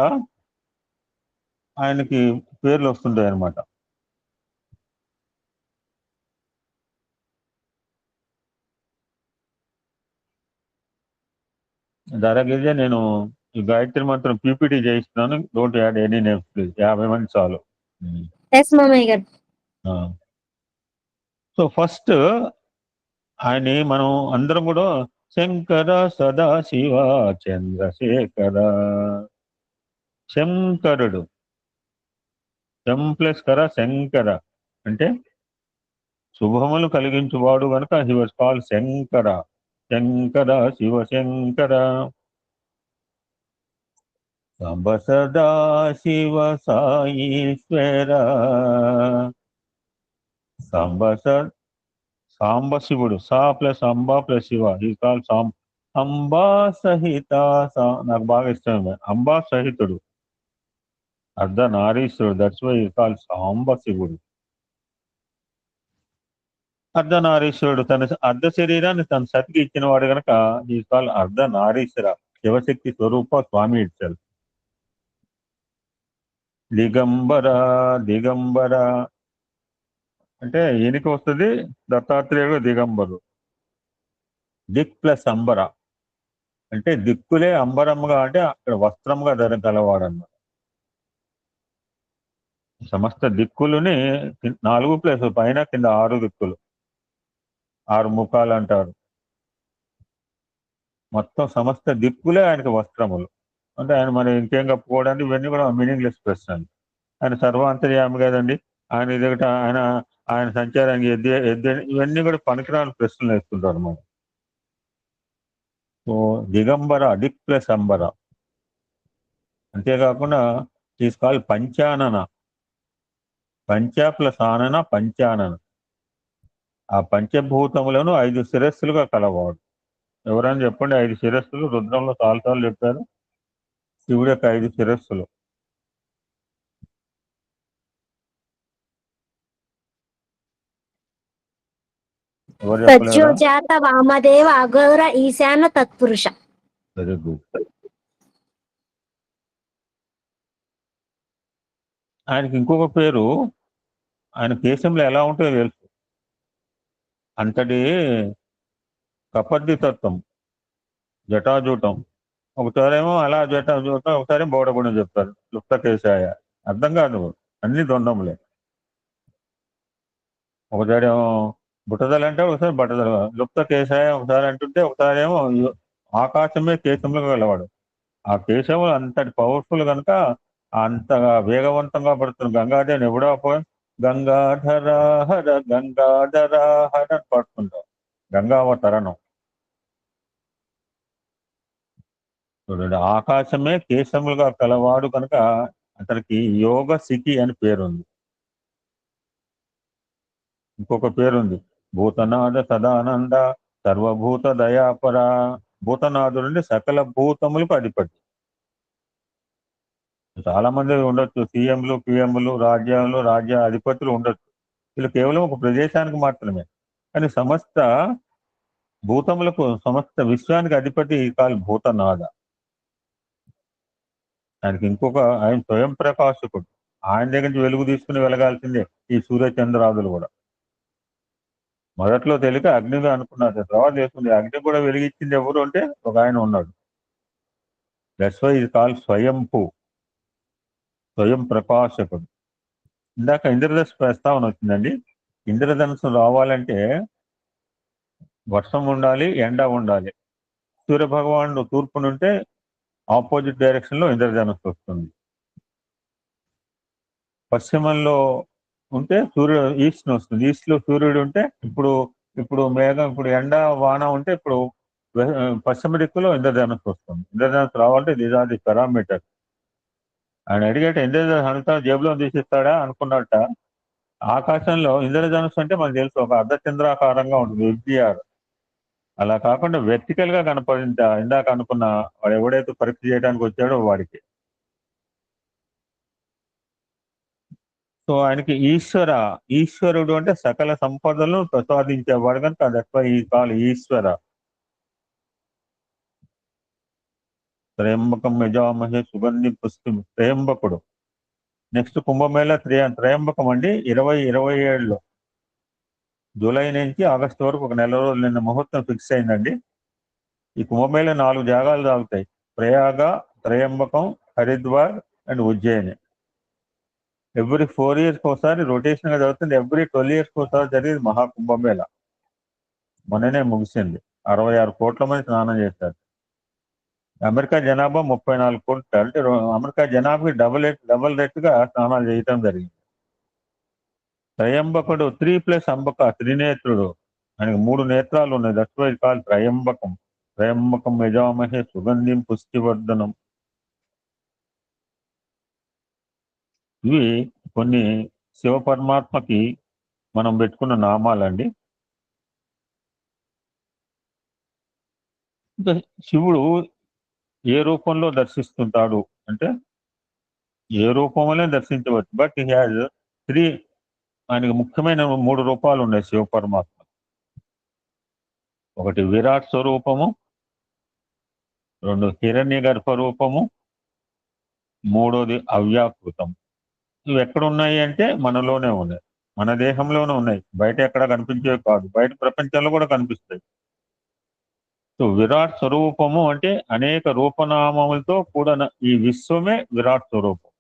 B: ఆయనకి పేర్లు వస్తుంటాయి అన్నమాట. ధరగిరిజ నేను ఈ గాయత్రి మంత్రం పీపీటీ చేయిస్తున్నాను. Don't add any names please. 50 మంది చాలు.
H: ఎస్ మామయ్య గారు.
B: సో ఫస్ట్ ఆయన్ని మనం అందరం కూడా శంకర సదాశివ చంద్రశేఖర. శంకరుడు, శంప్లస్కర శంకర అంటే శుభములు కలిగించువాడు కనుక he was called Shankara. Shankara Shivashankara. Samba Sada Shiva Saishwara. Samba శివుడు, సా ప్లస్ అంబా ప్లస్ శివ, ఈ కాల్ అంబా సహిత. నాకు బాగా ఇష్టం అంబా సహితుడు, అర్ధ నారీశ్వరుడు. దట్స్ వై ఈ కాల్ సాంబ శివుడు. అర్ధనారీశ్వరుడు తన అర్ధ శరీరాన్ని తన సతికి ఇచ్చిన వాడు కనుక ఈ కాల్ అర్ధ నారీశ్వర. శివశక్తి స్వరూప స్వామి ఇట్సెల్ఫ్. దిగంబర. దిగంబర అంటే ఈయనకి వస్తుంది, దత్తాత్రేయుడు దిగంబరు. దిక్ ప్లస్ అంబర అంటే దిక్కులే అంబరముగా, అంటే అక్కడ వస్త్రముగా ధరగలవాడన్నమాట. సమస్త దిక్కులని 4 ప్లస్ పైన కింద 6 దిక్కులు, 6 ముఖాలు అంటారు. మొత్తం సమస్త దిక్కులే ఆయనకి వస్త్రములు. అంటే ఆయన మనం ఇంకేం కప్పుకోవడానికి ఇవన్నీ కూడా మీనింగ్లెస్ ప్రశ్న. ఆయన సర్వాంతర్యామి కదండి. ఆయన ఎదుట ఆయన సంచారానికి ఇవన్నీ కూడా పనికిరాని ప్రశ్నలు వేస్తుంటారు మనం. సో దిగంబర, దిక్ ప్లస్ అంబర. అంతేకాకుండా ఈజ్ కాల్డ్ పంచానన. పంచ ప్లస్ ఆనన పంచానన. ఆ పంచభూతములను 5 శిరస్సులుగా కలవాడు. ఎవరైనా చెప్పండి 5 శిరస్సులు. రుద్రంలో చాలాసార్లు చెప్పారు శివుడి యొక్క 5 శిరస్సులు. ఎవరు చెప్పలేరా?
H: సత్యోజాత వామదేవ అఘోర ఈశాన తత్పురుష.
B: Very good. ఆయనకి ఇంకొక పేరు, ఆయన కేశంలో ఎలా ఉంటుందో తెలుసు. అంతటి కపర్ది తత్వం, జటాజూటం, ఒకసారేమో అలా జటాజూటం, ఒకసారి బోడగుణం చెప్తారు, లుప్త కేశాయ. అర్థం కాదు, అన్ని ద్వంద్వములే. ఒకసారేమో బుట్టదల అంటే ఒకసారి బట్టదల, లుప్త కేశాయ ఒకసారి అంటుంటే ఒకసారి ఏమో ఆకాశమే కేశములుగా గలవాడు. ఆ కేశములు అంతటి పవర్ఫుల్ కనుక అంతగా వేగవంతంగా పడుతుంది. గంగాదేవిని ఎవడో గంగాధర హర గంగాధర హర అని పడుతుంటాం. గంగావతరణం చూడండి. ఆకాశమే కేశములుగా కలవాడు కనుక అతనికి యోగ సికి అని పేరుంది. ఇంకొక పేరుంది, భూతనాథ సదానంద సర్వభూత దయాపర. భూతనాథుడు అంటే సకల భూతములకు అధిపతి. చాలా మంది ఉండొచ్చు, సీఎంలు, పిఎంలు, రాజ్య అధిపతులు ఉండొచ్చు. వీళ్ళు కేవలం ఒక ప్రదేశానికి మాత్రమే, కానీ సమస్త భూతములకు, సమస్త విశ్వానికి అధిపతి కాదు భూతనాథ. ఆయనకి ఇంకొక, ఆయన స్వయం ప్రకాశకుడు. ఆయన దగ్గర నుంచి వెలుగు తీసుకుని వెలగాల్సిందే ఈ సూర్యచంద్రాదులు కూడా. మొదట్లో తెలియక అగ్నిగా అనుకున్నారు, తర్వాత చేసుకుంది. అగ్ని కూడా వెలిగించింది ఎవరు అంటే ఒక ఆయన ఉన్నాడు. దట్స్ వై ఇది కాల్ స్వయంపు, స్వయం ప్రకాశకుడు. ఇందాక ఇంద్రధనుసు ప్రస్తావన వచ్చిందండి. ఇంద్రధనుసు రావాలంటే వర్షం ఉండాలి, ఎండ ఉండాలి. సూర్య భగవానుడు తూర్పునుంటే ఆపోజిట్ డైరెక్షన్ లో ఇంద్రధనుస్సు వస్తుంది. పశ్చిమంలో ఉంటే సూర్యుడు ఈస్ట్ వస్తుంది. ఈస్ట్ లో సూర్యుడు ఉంటే ఇప్పుడు మేఘం, ఇప్పుడు ఎండ వాన ఉంటే ఇప్పుడు పశ్చిమ దిక్కులో ఇంద్రధనుస్సు వస్తుంది. ఇంద్రధనుస్సు రావాలంటే దీస్ ఆర్ ది పారామీటర్. ఆయన అడిగేట ఇంద్రధనుస్సు అంతా జేబులో తీసిస్తాడా అనుకున్నట్ట. ఆకాశంలో ఇంద్రధనుస్సు అంటే మనకు తెలుసు, ఒక అర్ధచంద్రాకారంగా ఉంటుంది, ఎఫ్జిఆర్. అలా కాకుండా వెర్టికల్ గా కనపడింది. ఇందాక అనుకున్న వాడు ఎవడైతే పరీక్ష చేయడానికి వచ్చాడో వాడికి. సో ఆయనకి ఈశ్వరుడు అంటే సకల సంపదలను ప్రసాదించేవాడు కనుక దట్వై ఈ కాల్ ఈశ్వర. త్రయంబకం యజామహే సుగంధి పుష్టి, త్రయంబకుడు. నెక్స్ట్ కుంభమేళ త్రయంబకం అండి. 2027లో జూలై నుంచి ఆగస్టు వరకు ఒక నెల రోజులు నిన్న ముహూర్తం ఫిక్స్ అయిందండి. ఈ కుంభమేళ 4 జాగాలు తాగుతాయి: Prayag, Trayambakam, Haridwar and Ujjaini. Every 4 years ఒకసారి రొటేషన్ గా జరుగుతుంది. ఎవ్రీ 12 years ఒకసారి జరిగేది మహాకుంభమేళ. మొన్ననే ముగిసింది. 66 కోట్ల మంది స్నానం చేశారు. అమెరికా జనాభా 34 కోట్లు, అంటే అమెరికా జనాభాకి డబల్ రెట్గా స్నానాలు చేయటం జరిగింది. త్రయంబకుడు 3+ అంబక, త్రినేత్రుడు. ఆయనకు 3 నేత్రాలు ఉన్నాయి. That's why call Trayambakam. త్రయంబకం యజామహే సుగంధిం పుష్టివర్ధనం. ఇవి కొన్ని శివ పరమాత్మకి మనం పెట్టుకున్న నామాలండి. ఇంకా శివుడు ఏ రూపంలో దర్శిస్తుంటాడు అంటే ఏ రూపంలోనే దర్శించవచ్చు. బట్ హీ హ్యాజ్ 3, ఆయనకు ముఖ్యమైన 3 రూపాలు ఉన్నాయి శివ పరమాత్మ. ఒకటి విరాట్ స్వరూపము, 2 హిరణ్య గర్భ రూపము, 3వది అవ్యాకృతం. ఇవి ఎక్కడ ఉన్నాయి అంటే మనలోనే ఉన్నాయి, మన దేహంలోనే ఉన్నాయి. బయట ఎక్కడ కనిపించేవి కాదు, బయట ప్రపంచంలో కూడా కనిపిస్తాయి. సో విరాట్ స్వరూపము అంటే అనేక రూపనామములతో కూడిన ఈ విశ్వమే విరాట్ స్వరూపం.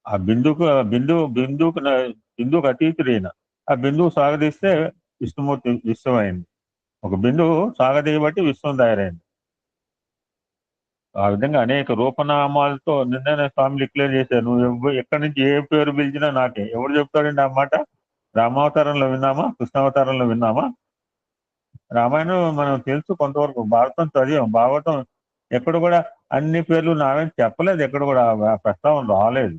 B: ఆ బిందువుకు అతీతుడైన ఆ బిందువు సాగదీస్తే విష్ణుమూర్తి విశ్వం అయింది. ఒక బిందువు సాగదీయబట్టి విశ్వం తయారైంది. ఆ విధంగా అనేక రూపనామాలతో నిన్న స్వామి డిక్లేర్ చేశారు. నువ్వు ఎక్కడి నుంచి ఏ పేరు పిలిచినా నాకే. ఎవరు చెప్తాడండి ఆ మాట? రామావతారంలో విన్నామా, కృష్ణావతారంలో విన్నామా? రామాయణం మనం తెలుసు కొంతవరకు, భారతం చదివాం. భాగవతం ఎక్కడ కూడా అన్ని పేర్లు నావేం చెప్పలేదు, ఎక్కడ కూడా ప్రస్తావన రాలేదు.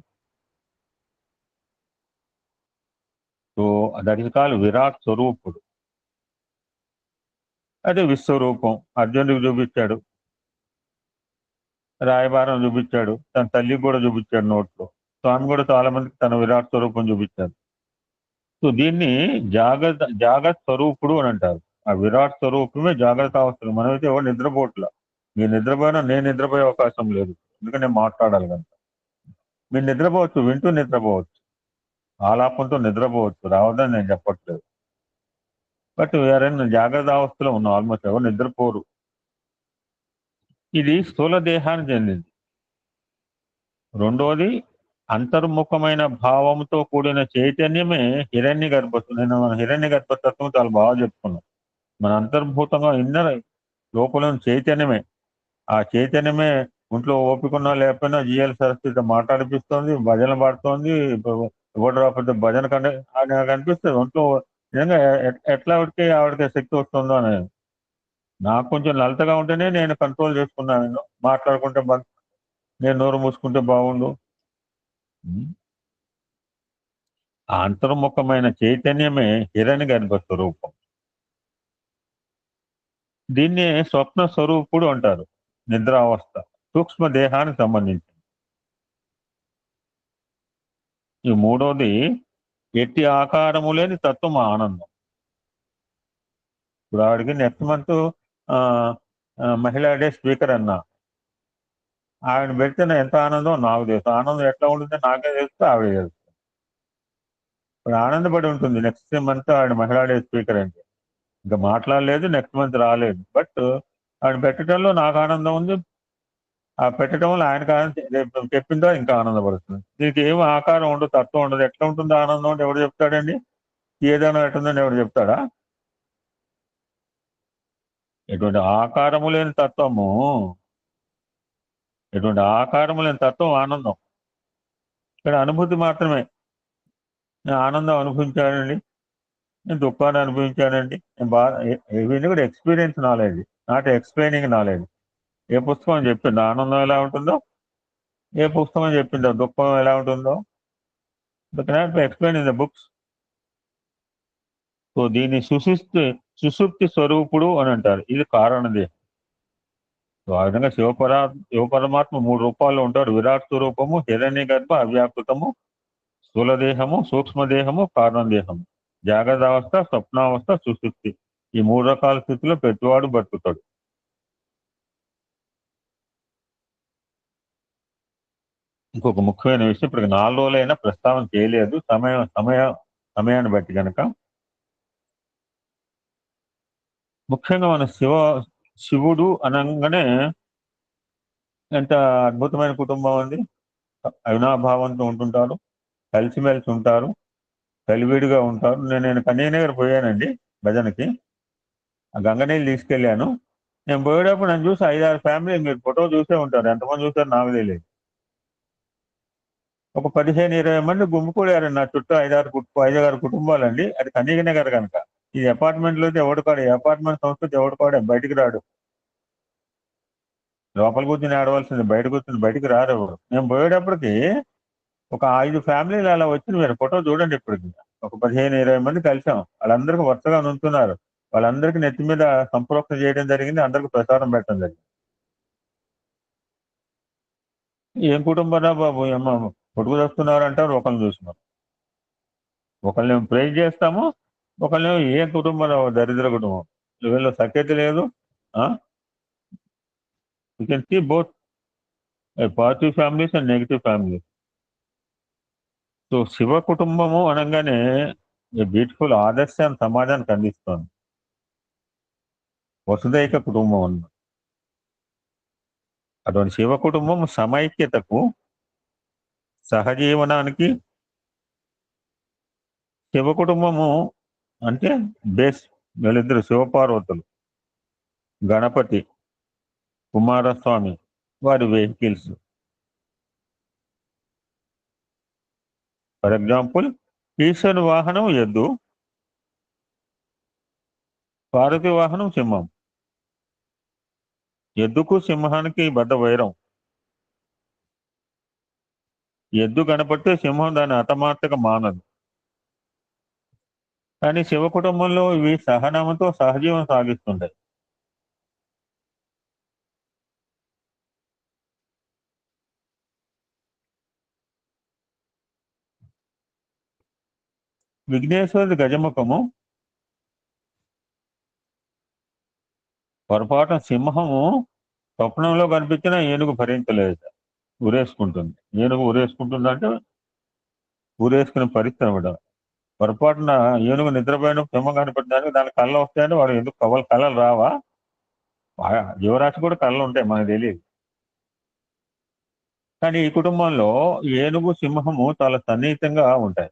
B: So that is called Virat స్వరూపుడు. అదే విశ్వరూపం అర్జునుడికి చూపించాడు, రాయబారం చూపించాడు, తన తల్లికి కూడా చూపించాడు నోట్లో. స్వామి కూడా చాలా మందికి తన విరాట్ స్వరూపం చూపించాడు. సో దీన్ని జాగ్రత్త స్వరూపుడు అని అంటారు. ఆ విరాట్ స్వరూపమే జాగ్రత్త అవసరం. మనమైతే ఎవరు నిద్రపోవట్లా. మీరు నిద్రపోయినా నేను నిద్రపోయే అవకాశం లేదు, ఎందుకంటే నేను మాట్లాడాలి కనుక. మీరు నిద్రపోవచ్చు, వింటూ నిద్రపోవచ్చు, ఆలాపంతో నిద్రపోవచ్చు, రావద్దని నేను చెప్పట్లేదు. బట్ ఎవరైనా జాగ్రత్త అవస్థలో ఉన్నాం, ఆల్మోస్ట్ ఎవరు నిద్రపోరు. ఇది స్థూల దేహానికి చెందింది. రెండోది అంతర్ముఖమైన భావంతో కూడిన చైతన్యమే హిరణ్య గర్భత్వం. నేను హిరణ్య గర్భతత్వం చాలా బాగా చెప్పుకున్నాను. మన అంతర్భూతంగా ఇన్నర్ లోపల చైతన్యమే. ఆ చైతన్యమే ఒంట్లో ఓపికన్నా లేకపోయినా జిఎల్ సరస్వతి మాట్లాడిపిస్తోంది, భజన పాడుతోంది. ఎవరు రాకపోతే భజన కంటే నాకు అనిపిస్తుంది ఒంట్లో నిజంగా ఎట్లా ఆవిడకి శక్తి వస్తుందో అనేది. నాకు కొంచెం లలితగా ఉంటేనే నేను కంట్రోల్ చేసుకున్నాను. మాట్లాడుకుంటే నేను నోరు మూసుకుంటే బాగుండు. ఆ అంతర్ముఖమైన చైతన్యమే హిరణ్య గర్భ స్వరూపం. దీన్నే స్వప్న స్వరూపుడు అంటారు. నిద్రావస్థ సూక్ష్మ దేహానికి సంబంధించి. ఈ మూడోది ఎట్టి ఆకారము లేని తత్వం ఆనందం. ఇప్పుడు ఆవిడకి నెక్స్ట్ మంత్ మహిళా డే స్పీకర్ అన్నా, ఆవిడ పెడితే ఎంత ఆనందం నాకు తెలుసు. ఆనందం ఎట్లా ఉంటుంది నాకే తెలుసు, ఆవిడ తెలుసు. ఇప్పుడు ఆనందపడి ఉంటుంది నెక్స్ట్ మంత్ ఆవిడ మహిళా డే స్పీకర్ అంటే. ఇంకా మాట్లాడలేదు, నెక్స్ట్ మంత్ రాలేదు. బట్ ఆవిడ పెట్టడంలో నాకు ఆనందం ఉంది. ఆ పెట్టడం వల్ల ఆయనకు చెప్పిందో ఇంకా ఆనందపడుతుంది. దీనికి ఏం ఆకారం ఉండదు, తత్వం ఉండదు. ఎట్లా ఉంటుంది ఆనందం అంటే ఎవడు చెప్తాడండి? ఏదైనా ఎట్టుందని ఎవడు చెప్తాడా? ఎటువంటి ఆకారము లేని తత్వము, ఎటువంటి ఆకారము లేని తత్వం ఆనందం. ఇక్కడ అనుభూతి మాత్రమే. నేను ఆనందం అనుభవించానండి, నేను దుఃఖాన్ని అనుభవించానండి, నేను ఇవన్నీ కూడా experience knowledge, not explaining knowledge. ఏ పుస్తకం చెప్పిందో ఆనందం ఎలా ఉంటుందో, ఏ పుస్తకం చెప్పిందో దుఃఖం ఎలా ఉంటుందో, explain in the books. So దీన్ని సుషుప్తి స్వరూపుడు అని అంటారు. ఇది కారణదేహం. సో ఆ విధంగా శివపరమాత్మ 3 రూపాల్లో ఉంటాడు. విరాట్ స్వరూపము, హిరణ్య గర్భ, అవ్యాకృతము, స్థూలదేహము, సూక్ష్మదేహము, కారణదేహము, జాగ్రత్త అవస్థ, స్వప్నావస్థ, సుషుప్తి. ఈ 3 రకాల స్థితిలో ప్రతివాడు బతుకుతాడు. ఇంకొక ముఖ్యమైన విషయం, ఇప్పుడు 4 రోజులైనా ప్రస్తావన చేయలేదు సమయాన్ని బట్టి కనుక. ముఖ్యంగా మన శివుడు అనగానే ఎంత అద్భుతమైన కుటుంబం ఉంది. అవినాభావంతో ఉంటుంటారు, కలిసిమెలిసి ఉంటారు, కలివిడిగా ఉంటారు. నేను కన్యనగర్ పోయానండి భజనకి. ఆ గంగనీళ్ళు తీసుకెళ్ళాను. నేను పోయేటప్పుడు నన్ను చూసి 5-6 ఫ్యామిలీ, మీరు ఫోటో చూసే ఉంటారు, ఎంతమంది చూసారు నాకు తెలియదు. ఒక 15-20 మంది గుమ్ముకూడారు నా చుట్టూ. 5-6 కుటుంబాలండి. అది కన్యనగర్ కనుక. ఈ అపార్ట్మెంట్లో అయితే ఎవడుకాడు, ఈ అపార్ట్మెంట్ సంస్కృతి ఎవడుకాడు బయటికి రాడు. లోపల కూర్చుని ఆడవలసింది, బయట కూర్చుని బయటికి రారు ఎవరు. నేను పోయేటప్పటికి ఒక 5 ఫ్యామిలీలు అలా వచ్చి మీరు ఫోటో చూడండి. ఇప్పటికి ఒక 15-20 మంది కలిసాం. వాళ్ళందరికీ వరుసగా నుంచున్నారు. వాళ్ళందరికీ నెత్తి మీద సంప్రోక్షణ చేయడం జరిగింది, అందరికి ప్రసాదం పెట్టడం జరిగింది. ఏం కుటుంబరా బాబు, ఏమో పొడుగు వస్తున్నారు అంటారు. ఒకరిని చూసినారు, ఒకళ్ళని ప్రైజ్ చేస్తాము, ఒకళ్ళని ఏ కుటుంబం దరిద్ర కుటుంబం, వీళ్ళు సఖ్యత లేదు. You can see both positive families and negative families. So Shiva కుటుంబము అనగానే బ్యూటిఫుల్ ఆదర్శాన్ని సమాజానికి అందిస్తోంది. వసుదైక కుటుంబం అన్న అటువంటి శివ కుటుంబం సమైక్యతకు, సహజీవనానికి. శివ కుటుంబము అంటే బేస్ వీళ్ళిద్దరు శివపార్వతులు, గణపతి, కుమారస్వామి, వారి వెహికల్స్. ఫర్ ఎగ్జాంపుల్ ఈశ్వరుని వాహనం ఎద్దు, పార్వతి వాహనం సింహం. ఎద్దుకు సింహానికి బద్ద వైరం. ఎద్దు కనపడితే సింహం దాన్ని హతమార్చక మానదు. కానీ శివ కుటుంబంలో ఇవి సహనంతో సహజీవనం సాగిస్తుంటాయి. విఘ్నేశ్వరుడి గజముఖము పొరపాటు సింహము స్వప్నంలో కనిపించిన ఏనుగు భరించలేదు, ఊరేసుకుంటుంది. ఏనుగు ఊరేసుకుంటుంది అంటే ఊరేసుకునే పరిస్థితి అనమాట. పొరపాటున ఏనుగు నిద్రపోయిన సింహం కనిపెట్టడానికి దాని కళ్ళు వస్తాయంటే వాడు ఎందుకు కళలు రావా? జీవరాశి కూడా కళ్ళు ఉంటాయి, మనకు తెలియదు. కానీ ఈ కుటుంబంలో ఏనుగు సింహము చాలా సన్నిహితంగా ఉంటాయి.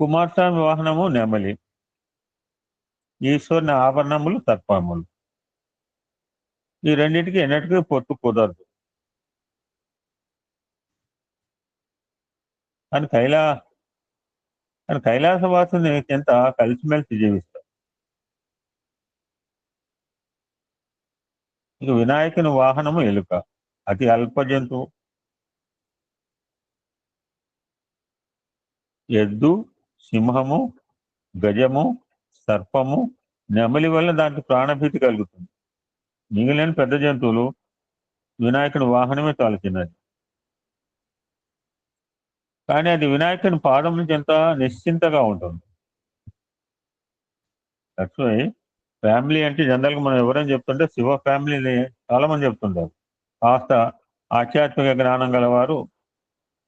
B: కుమారస్వామి వాహనము నెమలి, ఈశ్వరుని ఆభరణములు సర్పములు. ఈ రెండింటికి ఎన్నటికీ పొత్తు కుదరదు. అని కైలాసవాసుని ఎంత కలిసిమెలిసి జీవిస్తారు. ఇక వినాయకుని వాహనము ఎలుక, అతి అల్ప జంతువు. ఎద్దు, సింహము, గజము, సర్పము, నెమలి వల్ల దానికి ప్రాణభీతి కలుగుతుంది. మిగిలిన పెద్ద జంతువులు వినాయకుని వాహనమే చాలా చిన్నది. కానీ అది వినాయకుని పాదం నుంచి ఎంత నిశ్చింతగా ఉంటుంది. లక్ష్మి ఫ్యామిలీ అంటే జనరల్గా మనం ఎవరైనా చెప్తుంటే శివ ఫ్యామిలీని చాలా మంది చెప్తుంటారు. కాస్త ఆధ్యాత్మిక జ్ఞానం గలవారు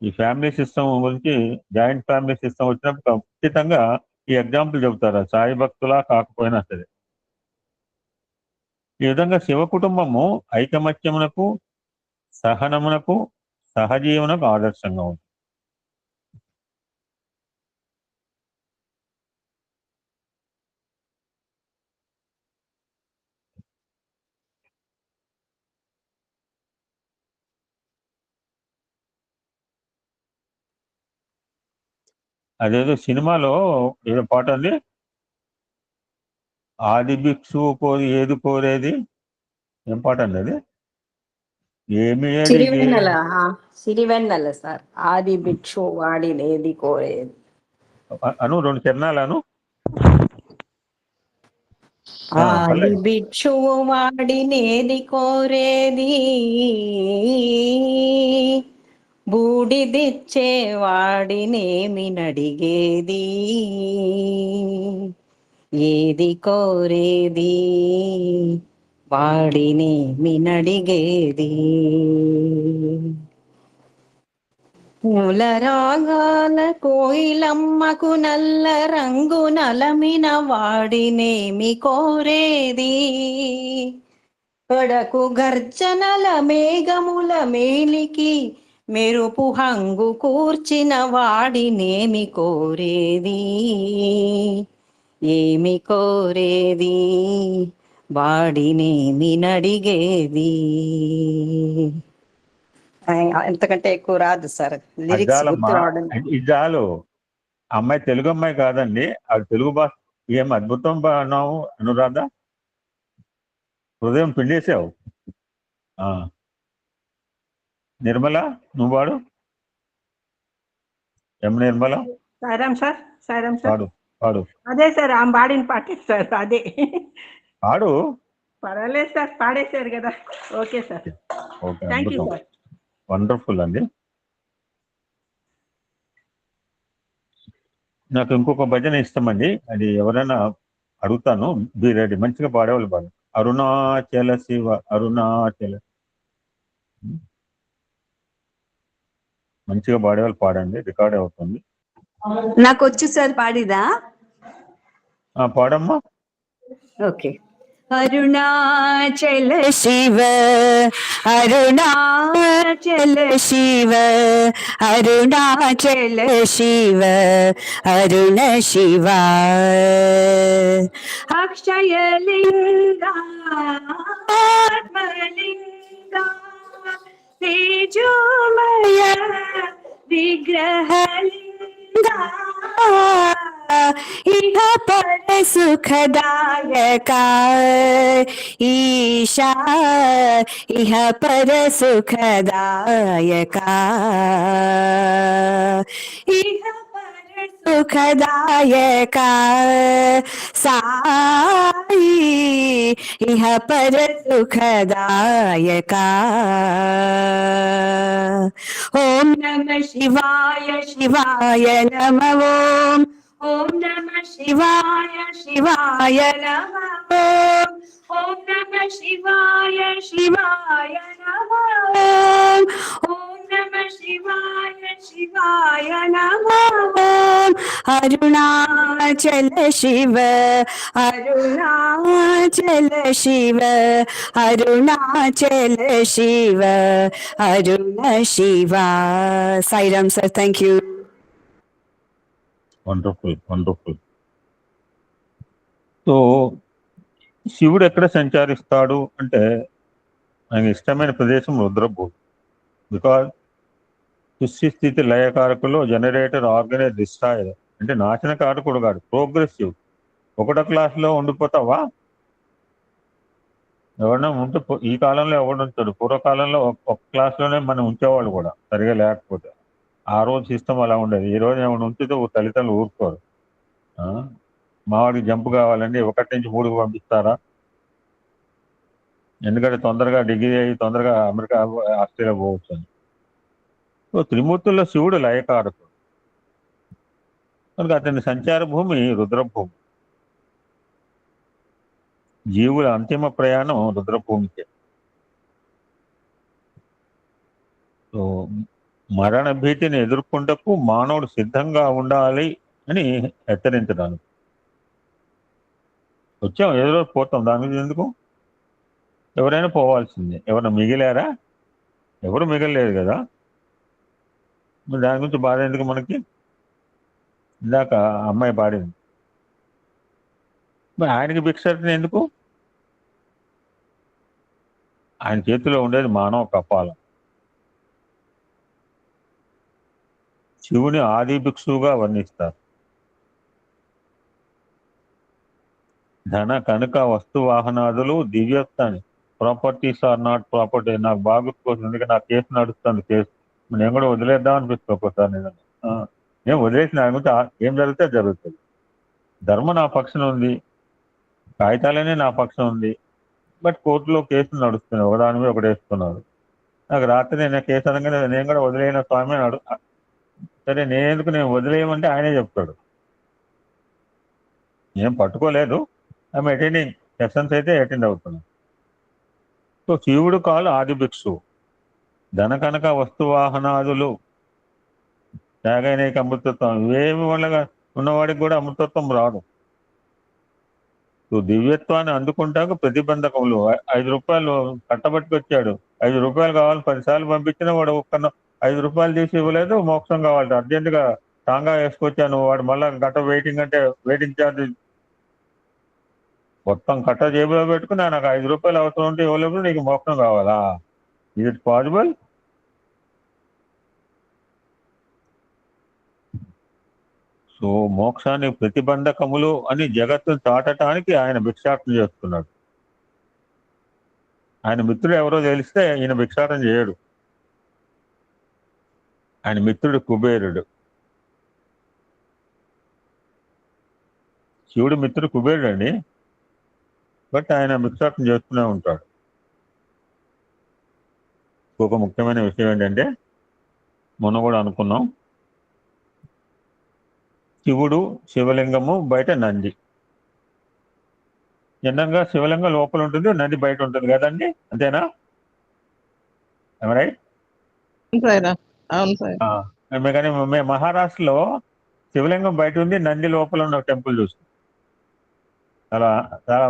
B: ఈ ఫ్యామిలీ సిస్టమ్ గురించి, జాయింట్ ఫ్యామిలీ సిస్టమ్ వచ్చినప్పుడు ఖచ్చితంగా ఈ ఎగ్జాంపుల్ చెబుతారు. సాయి భక్తులా కాకపోయినా సరే. ఈ విధంగా శివ కుటుంబము ఐకమత్యమునకు, సహనమునకు, సహజీవనకు ఆదర్శంగా ఉంటుంది. అదేదో సినిమాలో ఏదో పాట ఉంది, ఆది భిక్షువు ఏది కోరేది, ఏం పాట అండి అది? ఏమి
E: సిరివెన్నెల సార్, ఆది భిక్షు వాడినేది కోరేది
B: అను, 2 చరణాలను.
E: ఆది భిక్షువు వాడినేది కోరేది, బూడిదిచ్చే వాడినేమి నడిగేది, ఏది కోరేది వాడినేమి నడిగేది. పూల రాగాల కోయిలమ్మకు నల్ల రంగు నలమిన వాడినేమి కోరేది, కడకు గర్జనల మేఘముల మేలికి మెరుపు హంగు కూర్చిన వాడినేమి కోరేది, ఏమి కోరేది వాడినేమి నడిగేది. ఎంతకంటే ఎక్కువ రాదు సార్, లిరిక్స్ గుర్తు రావడం.
B: ఇదాలు అమ్మాయి తెలుగు అమ్మాయి కాదండి, అది తెలుగు భాష. ఏం అద్భుతం బాగున్నావు అనురాధ, హృదయం పిండేసావు. నిర్మల నువ్వు వాడు, ఎం నిర్మల
F: సాయిరామ్ సార్, సాయిరామ్ సార్.
B: పాడు పాడు.
F: అదే సార్ ఆమె పాడిన పాటే సార్, అదే
B: పాడు.
F: పర్వాలేదు సార్, పాడేశారు కదా. Okay sir,
B: okay,
F: thank you sir.
B: Wonderful అండి. నాకు ఇంకొక భజన ఇష్టమండి, అది ఎవరైనా అడుగుతాను, బీ రెడీ. మంచిగా పాడేవాళ్ళు పాడు. అరుణాచల శివ అరుణాచల, మంచిగా పాడేవాళ్ళు పాడండి, రికార్డ్ అవుతుంది.
I: నాకు వచ్చు సార్, పాడిదా?
B: పాడమ్మా.
I: ఓకే. అరుణాచల శివ అరుణాచల శివ అరుణాచల శివ అరుణ శివ అక్షయలింగ ఆత్మలింగ తేజోమయ విగ్రహలింగ ఇహ పర సుఖదాయకా ఈశా ఇహ పర సుఖదాయకా ఇహ పర సుఖదాయకా సాయి ఇహ పర సుఖదాయకా. ఓం నమ శివాయ శివాయ నమః. ఓం ఓం నమ శివాయ శివాయ నమః ఓం నమ శివాయ శివాయ నమః ఓం నమ శివాయ శివాయ నమః Arunachala Shiva Arunachala Shiva Arunachala Shiva Aruna Shiva. Sairam sir, thank you.
B: Wonderful wonderful. So శివుడు ఎక్కడ సంచరిస్తాడు అంటే ఆయన ఇష్టమైన ప్రదేశం రుద్రభూమి. బికాజ్ సృష్టి స్థితి లయకారకులు జనరేటర్ ఆర్గనైజ్ డిస్ట్రాయర్ అంటే నాశన కారకుడు కాదు, ప్రోగ్రెసివ్. ఒకటో క్లాస్లో ఉండిపోతావా? ఎవరైనా ఉంటే ఈ కాలంలో ఎవడు ఉంటాడు? పూర్వకాలంలో ఒక క్లాస్లోనే మనం ఉంచేవాళ్ళు కూడా సరిగా లేకపోతే. ఆ రోజు సిస్టమ్ అలా ఉండేది. ఈ రోజు ఏమైనా ఉంచితే తల్లిదండ్రులు ఊరుకోరు. మావాడికి జంప్ కావాలండి 1 నుంచి 3 పంపిస్తారా? ఎందుకంటే తొందరగా డిగ్రీ అయ్యి తొందరగా అమెరికా ఆస్ట్రేలియా పోవచ్చు అని. సో త్రిమూర్తుల్లో శివుడు లయకారకుడు కనుక అతని సంచార భూమి రుద్రభూమి. జీవుల అంతిమ ప్రయాణం రుద్రభూమికే. సో మరణ భీతిని ఎదుర్కొంటకు మానవుడు సిద్ధంగా ఉండాలి అని హెచ్చరించడానికి వచ్చాం. ఏదో పోతాం, దాని మీద ఎందుకు? ఎవరైనా పోవాల్సిందే. ఎవరైనా మిగిలారా? ఎవరు మిగలలేదు కదా. దాని గురించి బాధ ఎందుకు మనకి? ఇందాక అమ్మాయి పాడింది, మరి ఆయనకి భిక్షాటన ఎందుకు? ఆయన చేతిలో ఉండేది మానవ కపాలం. శివుని ఆది భిక్షువుగా వర్ణిస్తారు. ధన కనుక వస్తు వాహనాదులు దివ్యత్వాన్ని ప్రాపర్టీస్ ఆర్ నాట్ ప్రాపర్టీ. నాకు బాగా గుర్తుకొస్తుంది, ఎందుకంటే నా కేసు నడుస్తుంది. కేసు నేను కూడా వదిలేద్దాం అనిపిస్తుంది ఒక్కోసారి. నేను వదిలేసిన దాని గురించి ఏం జరిగితే జరుగుతుంది. ధర్మం నా పక్షం ఉంది, కాగితాలనే నా పక్షం ఉంది. బట్ కోర్టులో కేసులు నడుస్తున్నాయి, ఒకదాని మీద ఒకటి వేస్తున్నారు. నాకు రాత్రి నేను కేసు అనగానే నేను కూడా వదిలేన స్వామి అని సరే నేను వదిలేయమంటే ఆయనే చెప్తాడు. ఏం పట్టుకోలేదు, ఐఎమ్ అటెండింగ్ సెషన్స్ అయితే అటెండ్ అవుతున్నాను. సో శివుడు కాలు ఆది భిక్షు. ధన కనక వస్తు వాహనాదులు త్యాగైనకి అమృతత్వం. ఇవేమి వల్ల ఉన్నవాడికి కూడా అమృతత్వం రాదు. సో దివ్యత్వాన్ని అందుకుంటాక ప్రతిబంధకములు. 5 రూపాయలు కట్టబట్టుకొచ్చాడు, 5 రూపాయలు కావాలి 10 సార్లు పంపించినా వాడు ఒక్క 5 రూపాయలు తీసి ఇవ్వలేదు. మోక్షం కావాలి అర్జెంటుగా టాంగా వేసుకొచ్చాను, వాడు మళ్ళీ గంట వెయిటింగ్ అంటే వెయిటింగ్ ఛార్జ్ మొత్తం కట్ట జేబులో పెట్టుకుని నాకు 5 రూపాయలు అవసరం ఉంటే ఇవ్వలేప్పుడు నీకు మోక్షం కావాలా? Is it possible? సో మోక్షానికి ప్రతిబంధకములు అని జగత్తును చాటటానికి ఆయన భిక్షాటన చేస్తున్నాడు. ఆయన మిత్రుడు ఎవరో తెలిస్తే ఈయన భిక్షాటన చేయడు. ఆయన మిత్రుడు కుబేరుడు. శివుడు మిత్రుడు కుబేరుడు అండి, బట్ ఆయన భిక్షాటన చేస్తూనే ఉంటాడు. ఒక ముఖ్యమైన విషయం ఏంటంటే మొన్న కూడా అనుకున్నాం, శివుడు శివలింగము బయట నంది. జనంగా శివలింగం లోపల ఉంటుంది, నంది బయట ఉంటుంది కదండి, అంతేనా? రైట్? కానీ మేము మహారాష్ట్రలో శివలింగం బయట ఉంది, నంది లోపల ఉన్న టెంపుల్ చూస్తాం. చాలా చాలా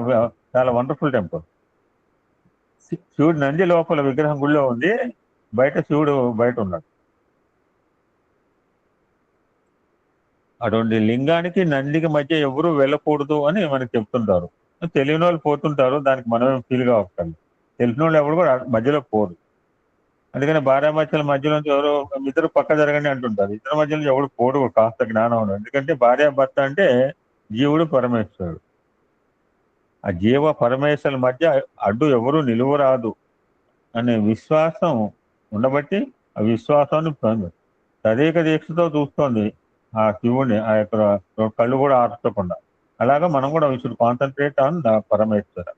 B: చాలా వండర్ఫుల్ టెంపుల్. శివుడు నంది లోపల విగ్రహం గుళ్ళో ఉంది, బయట శివుడు బయట ఉన్నాడు. అటువంటి లింగానికి నందికి మధ్య ఎవరు వెళ్ళకూడదు అని మనకు చెప్తుంటారు. తెలియని వాళ్ళు పోతుంటారు, దానికి మనమే ఫీల్ కావక్కర్లేదు. తెలిసిన వాళ్ళు ఎవరు కూడా మధ్యలో పోరు. అందుకని భార్యాభర్తల మధ్యలో ఎవరు ఇద్దరు పక్క జరగండి అంటుంటారు. ఇద్దరి మధ్యలో ఎవడు పోడు, కాస్త జ్ఞానం ఉండదు. ఎందుకంటే భార్యాభర్త అంటే జీవుడు పరమేశ్వరుడు. ఆ జీవ పరమేశ్వరుల మధ్య అడ్డు ఎవరు నిలువరాదు అనే విశ్వాసం ఉండబట్టి ఆ విశ్వాసాన్ని తదేక దీక్షతో చూస్తోంది ఆ శివుడిని. ఆ యొక్క కళ్ళు కూడా ఆర్చకుండా. అలాగా మనం కూడా we should concentrate on the Parameshwara.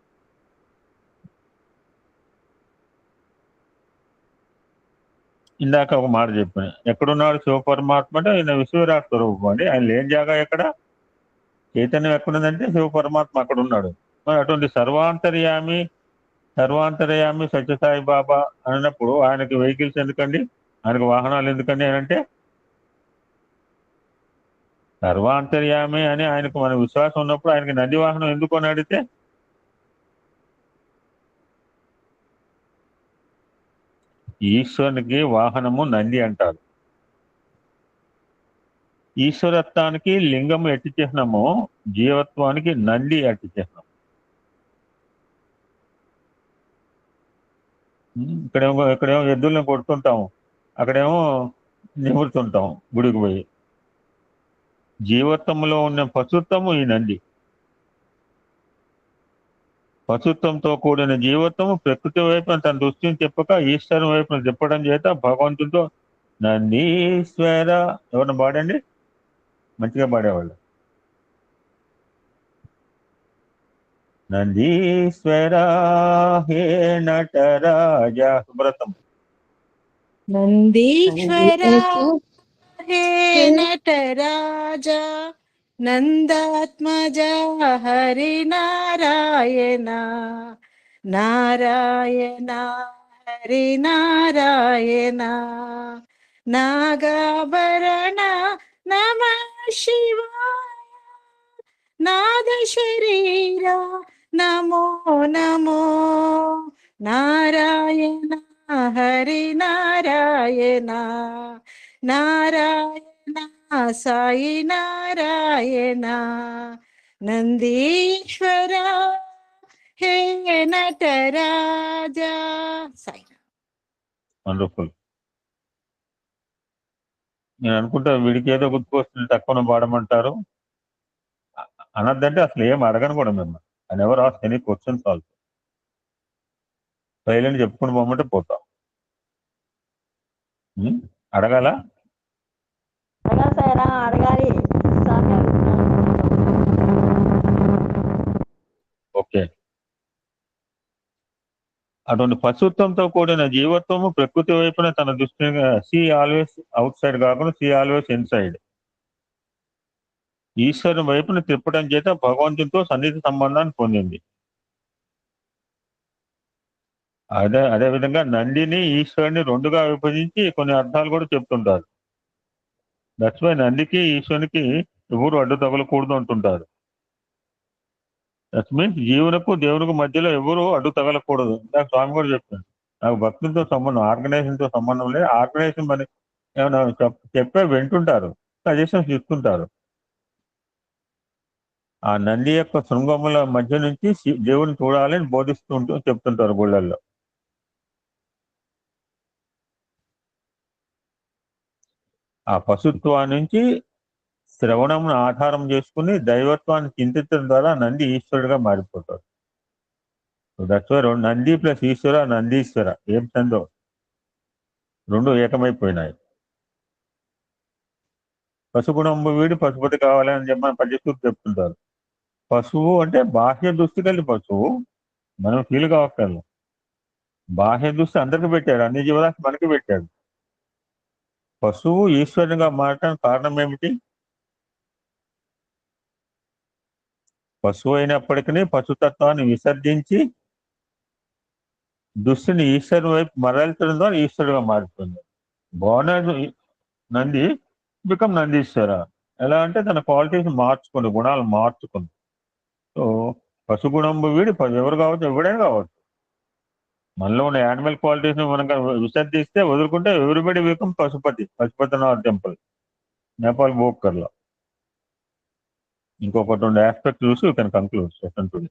B: ఇందాక ఒక మాట చెప్పాను, ఎక్కడున్నాడు శివ పరమాత్మ అంటే ఆయన విశ్వవిరాట్ స్వరూపం అండి. ఆయన లేని జాగా ఎక్కడ? చైతన్యం ఎక్కడుందంటే శివ పరమాత్మ అక్కడ ఉన్నాడు. మరి అటువంటి సర్వాంతర్యామి సత్యసాయి బాబా అన్నప్పుడు ఆయనకి వెహికల్స్ ఎందుకండి, ఆయనకు వాహనాలు ఎందుకండి అని అంటే సర్వాంతర్యామి అని ఆయనకు మన విశ్వాసం ఉన్నప్పుడు ఆయనకి నంది వాహనం ఎందుకు అని అడిగితే ఈశ్వరునికి వాహనము నంది అంటారు. ఈశ్వరత్వానికి లింగము ఎట్టి చిహ్నము, జీవత్వానికి నంది అట్టి చిహ్నం. ఇక్కడేమో ఎద్దుల్ని కొడుతుంటాము, అక్కడేమో నిమురుతుంటాం గుడికి పోయి. జీవత్వంలో ఉన్న పశుత్వము ఈ నంది. పశుత్వంతో కూడిన జీవత్వము ప్రకృతి వైపున తన దృష్టిని చెప్పక ఈశ్వరం వైపున తిప్పడం చేత భగవంతుడితో నందీశ్వర ఎవరిని పాడండి, మంచిగా పాడేవాళ్ళు. నందీశ్వర హే నటరాజ సుబ్రతం.
J: నందీశ్వర హే నటరాజ నందాత్మజ హరి నారాయణ నారాయణ హరి నారాయణ నాగాభరణ నమ శివాయ నాద శరీర నమో నమో నారాయణ హరి నారాయణ నారాయణ సాయి నారాయణ నందీశ్వర హే నటరాజ సాయి.
B: వండర్ఫుల్. నేను అనుకుంటా వీడికి ఏదో గుర్తుకొస్తుంది తక్కువ పాడమంటారు అనద్దంటే అసలు ఏం అడగను కూడా మేము. అండ్ ఎవరు ask any questions also. Silent చెప్పుకుని పోమంటే పోతాం. అడగాల
C: అడగాలి.
B: ఓకే. అటువంటి పశుత్వంతో కూడిన జీవత్వము ప్రకృతి వైపున తన దృష్టిని సీ ఆల్వేస్ అవుట్ సైడ్ కాకుండా సీ ఆల్వేస్ ఇన్సైడ్ ఈశ్వరుని వైపున తిప్పడం చేత భగవంతునితో సన్నిహిత సంబంధాన్ని పొందింది. అదే విధంగా నందిని ఈశ్వరుని రెండుగా విభజించి కొన్ని అర్థాలు కూడా చెప్తుంటారు. దట్స్ వై నందికి ఈశ్వరునికి ఎవరు అడ్డు తగలకూడదు అంటుంటారు. దట్ మీన్స్ జీవులకు దేవునికి మధ్యలో ఎవరు అడ్డు తగలకూడదు. నాకు స్వామి కూడా చెప్తాను, నాకు భక్తులతో సంబంధం, ఆర్గనైజేషన్తో సంబంధం లేదు. ఆర్గనైజేషన్ మరి ఏమైనా చెప్పే వింటుంటారు, సజెషన్స్ ఇస్తుంటారు. ఆ నంది యొక్క శృంగముల మధ్య నుంచి దేవుని చూడాలని బోధిస్తుంటూ చెప్తుంటారు గుళ్ళల్లో. ఆ పశుత్వాన్ని నుంచి శ్రవణమును ఆధారం చేసుకుని దైవత్వాన్ని చింతించడం ద్వారా నంది ఈశ్వరుడుగా మారిపోతాడు. That's why Nandi plus Ishwara Nandishwara ఏం చందో రెండు ఏకమైపోయినాయి. పశుగుణంబు వీడి పశుపతి కావాలని చెప్పని పద్యసూరు చెప్తుంటారు. పశువు అంటే బాహ్య దృష్టి కలిగి పశువు, మనం ఫీల్ కావక్కర్లేదు. బాహ్య దృష్టి అందరికి పెట్టాడు, అన్ని జీవరాశి మనకి పెట్టాడు. పశువు ఈశ్వరునిగా మారటానికి కారణం ఏమిటి? పశువు అయినప్పటికీ పశుతత్వాన్ని విసర్జించి దృష్టిని ఈశ్వరుని వైపు మరల్చడం ద్వారా ఈశ్వరుడుగా మారుతుంది. బాగున్నది నంది బికమ్ నందీశ్వర. ఎలా అంటే తన క్వాలిటీస్ మార్చుకుంది, గుణాలు మార్చుకుంది. సో పశుగుణంబు వీడి ఎవరు కావచ్చు, ఎవడైనా కావచ్చు. మనలో ఉన్న యానిమల్ క్వాలిటీస్ ని మనం విసర్జిస్తే వదులుకుంటే everybody become Pashupatinath temple, Nepal బోక్కర్లో. ఇంకొకటి రెండు ఆస్పెక్ట్ చూసి you can conclude session today.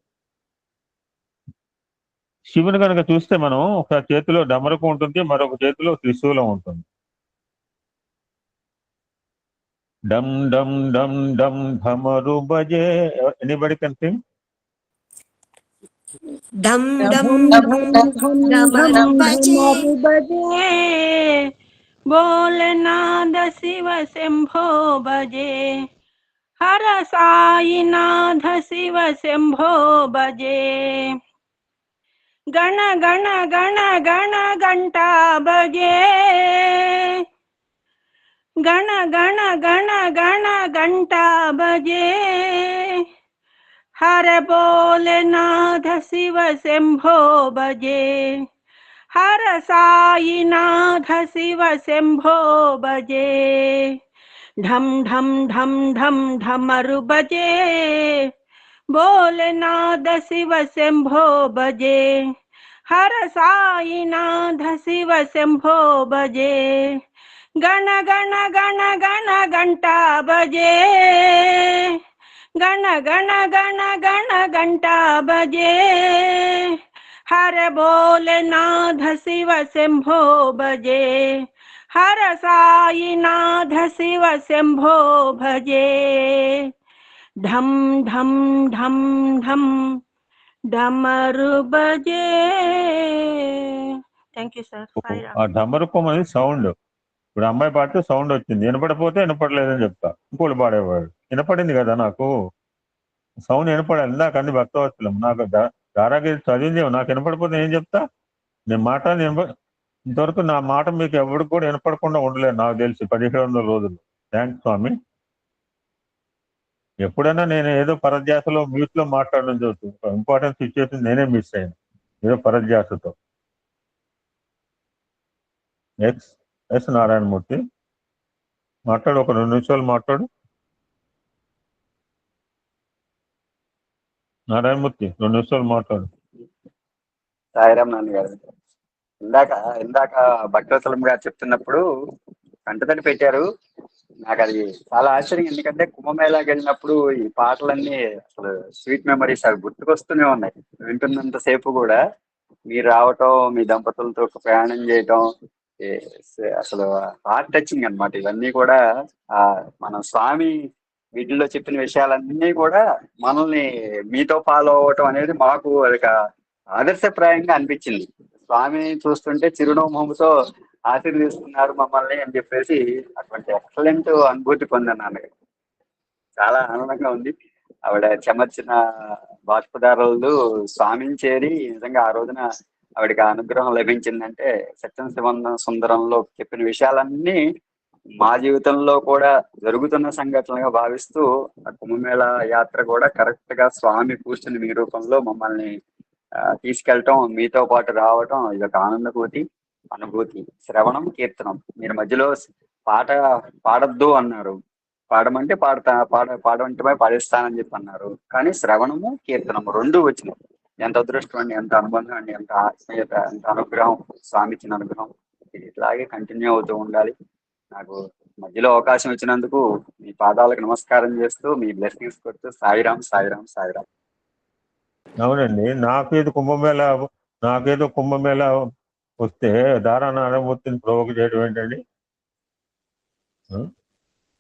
B: శివుని కనుక చూస్తే మనం ఒక చేతిలో డమరకు ఉంటుంది, మరొక చేతిలో త్రిశూలం ఉంటుంది. డమ్ డమ్ డమ్ డమ్ ఢమరు బజే. Anybody can sing?
A: డమ్ డమ్ డమరు బజే
F: భోలేనాథ శివ శంభో భజే హర సాయినాథ శివ శంభో భజే గణ గణ గణ గణ గంటా భజే గణ గణ గణ గణ घंटा बजे हर भोलेनाथ शिव शंभो बजे हर साईनाथ शिव शंभो बजे ढम ढम ढम ढम ढमरु बजे भोलेनाथ शिव शंभो बजे हर साईनाथ शिव शंभो बजे गण गण गण गण घंटा बजे गण गण गण गण घंटा बजे हर भोलेनाथ शिव शंभो बजे हर साईनाथ शिव शंभो भजे ढम ढम ढम ढम डमरू बजे థ్యాంక్ యూ సార్.
B: ఆ డమరుకం అనేది సౌండ్. ఇప్పుడు అమ్మాయి పాడితే సౌండ్ వచ్చింది, వినపడిపోతే వినపడలేదని చెప్తా. ఇంకోటి పాడేవాడు వినపడింది కదా నాకు, సౌండ్ వినపడాలి. ఇందాక అన్ని భక్తవత్సలం నాకు దారాగిరి చదివింది నాకు వినపడిపోతే ఏం చెప్తా? నేను మాట ఇంతవరకు నా మాట మీకు ఎవరికి కూడా వినపడకుండా ఉండలేదు నాకు తెలిసి 1700 రోజులు. థ్యాంక్స్ స్వామి. ఎప్పుడైనా నేను ఏదో పరధ్యాసలో మ్యూట్ లో మాట్లాడడం జరుగుతుంది. ఇంపార్టెంట్ సిచ్యువేషన్ నేనే మిస్ అయ్యాను ఏదో పరధ్యాసతో. ఎస్ నారాయణమూర్తి మాట్లాడు, ఒక 2 నిమిషాలు మాట్లాడు. నారాయణమూర్తి 2 నిమిషాలు మాట్లాడు.
K: సాయిరామ్ నాన్నగారు, ఇందాక భక్తవత్సలం గారు చెప్తున్నప్పుడు కంటతడి పెట్టారు. నాకు అది చాలా ఆశ్చర్యం. ఎందుకంటే కుంభమేళాకి వెళ్ళినప్పుడు ఈ పాటలన్నీ అసలు స్వీట్ మెమరీస్ అవి గుర్తుకొస్తూనే ఉన్నాయి. వింటున్నంత సేపు కూడా మీరు రావటం, మీ దంపతులతో ప్రయాణం చేయటం అసలు హార్ట్ టచింగ్ అన్నమాట. ఇవన్నీ కూడా మన స్వామి వీటిల్లో చెప్పిన విషయాలన్నీ కూడా మనల్ని మీతో ఫాలో అవ్వటం అనేది మాకు ఒక ఆదర్శప్రాయంగా అనిపించింది. స్వామి చూస్తుంటే చిరునవ్వుతో ఆశీర్వదిస్తున్నారు మమ్మల్ని అని చెప్పేసి అటువంటి ఎక్సలెంట్ అనుభూతి పొందాను. చాలా ఆనందంగా ఉంది. ఆవిడ చెమర్చిన బాష్పదారులు స్వామిని చేరి నిజంగా ఆ రోజున ఆవిడకి అనుగ్రహం లభించిందంటే సత్యం శివన్న సుందరంలో చెప్పిన విషయాలన్నీ మా జీవితంలో కూడా జరుగుతున్న సంఘటనలుగా భావిస్తూ ఆ కుంభమేళ యాత్ర కూడా కరెక్ట్ గా స్వామి కూర్చుని మీ రూపంలో మమ్మల్ని తీసుకెళ్ళటం, మీతో పాటు రావటం ఇదొక అనుభూతి. శ్రవణం, కీర్తనం. మీరు మధ్యలో పాట పాడద్దు అన్నారు. పాడమంటే పాడమంటే పాడిస్తానని చెప్పి అన్నారు. కానీ శ్రవణము, కీర్తనము 2 వచ్చినాయి. ఎంత అదృష్టం అండి, ఎంత అనుబంధం అండి, ఎంత ఆత్మీయత, ఎంత అనుగ్రహం, స్వామి ఇచ్చిన అనుగ్రహం. ఇది ఇట్లాగే కంటిన్యూ అవుతూ ఉండాలి. నాకు మధ్యలో అవకాశం ఇచ్చినందుకు మీ పాదాలకు నమస్కారం చేస్తూ మీ బ్లెస్సింగ్స్ కొడుతూ సాయిరామ్ సాయిరామ్ సాయిరామ్.
B: అవునండి, నాకేదో కుంభమేళ వస్తే దారా నారాయణమూర్తిని ప్రవోక్ చేయడం ఏంటండి?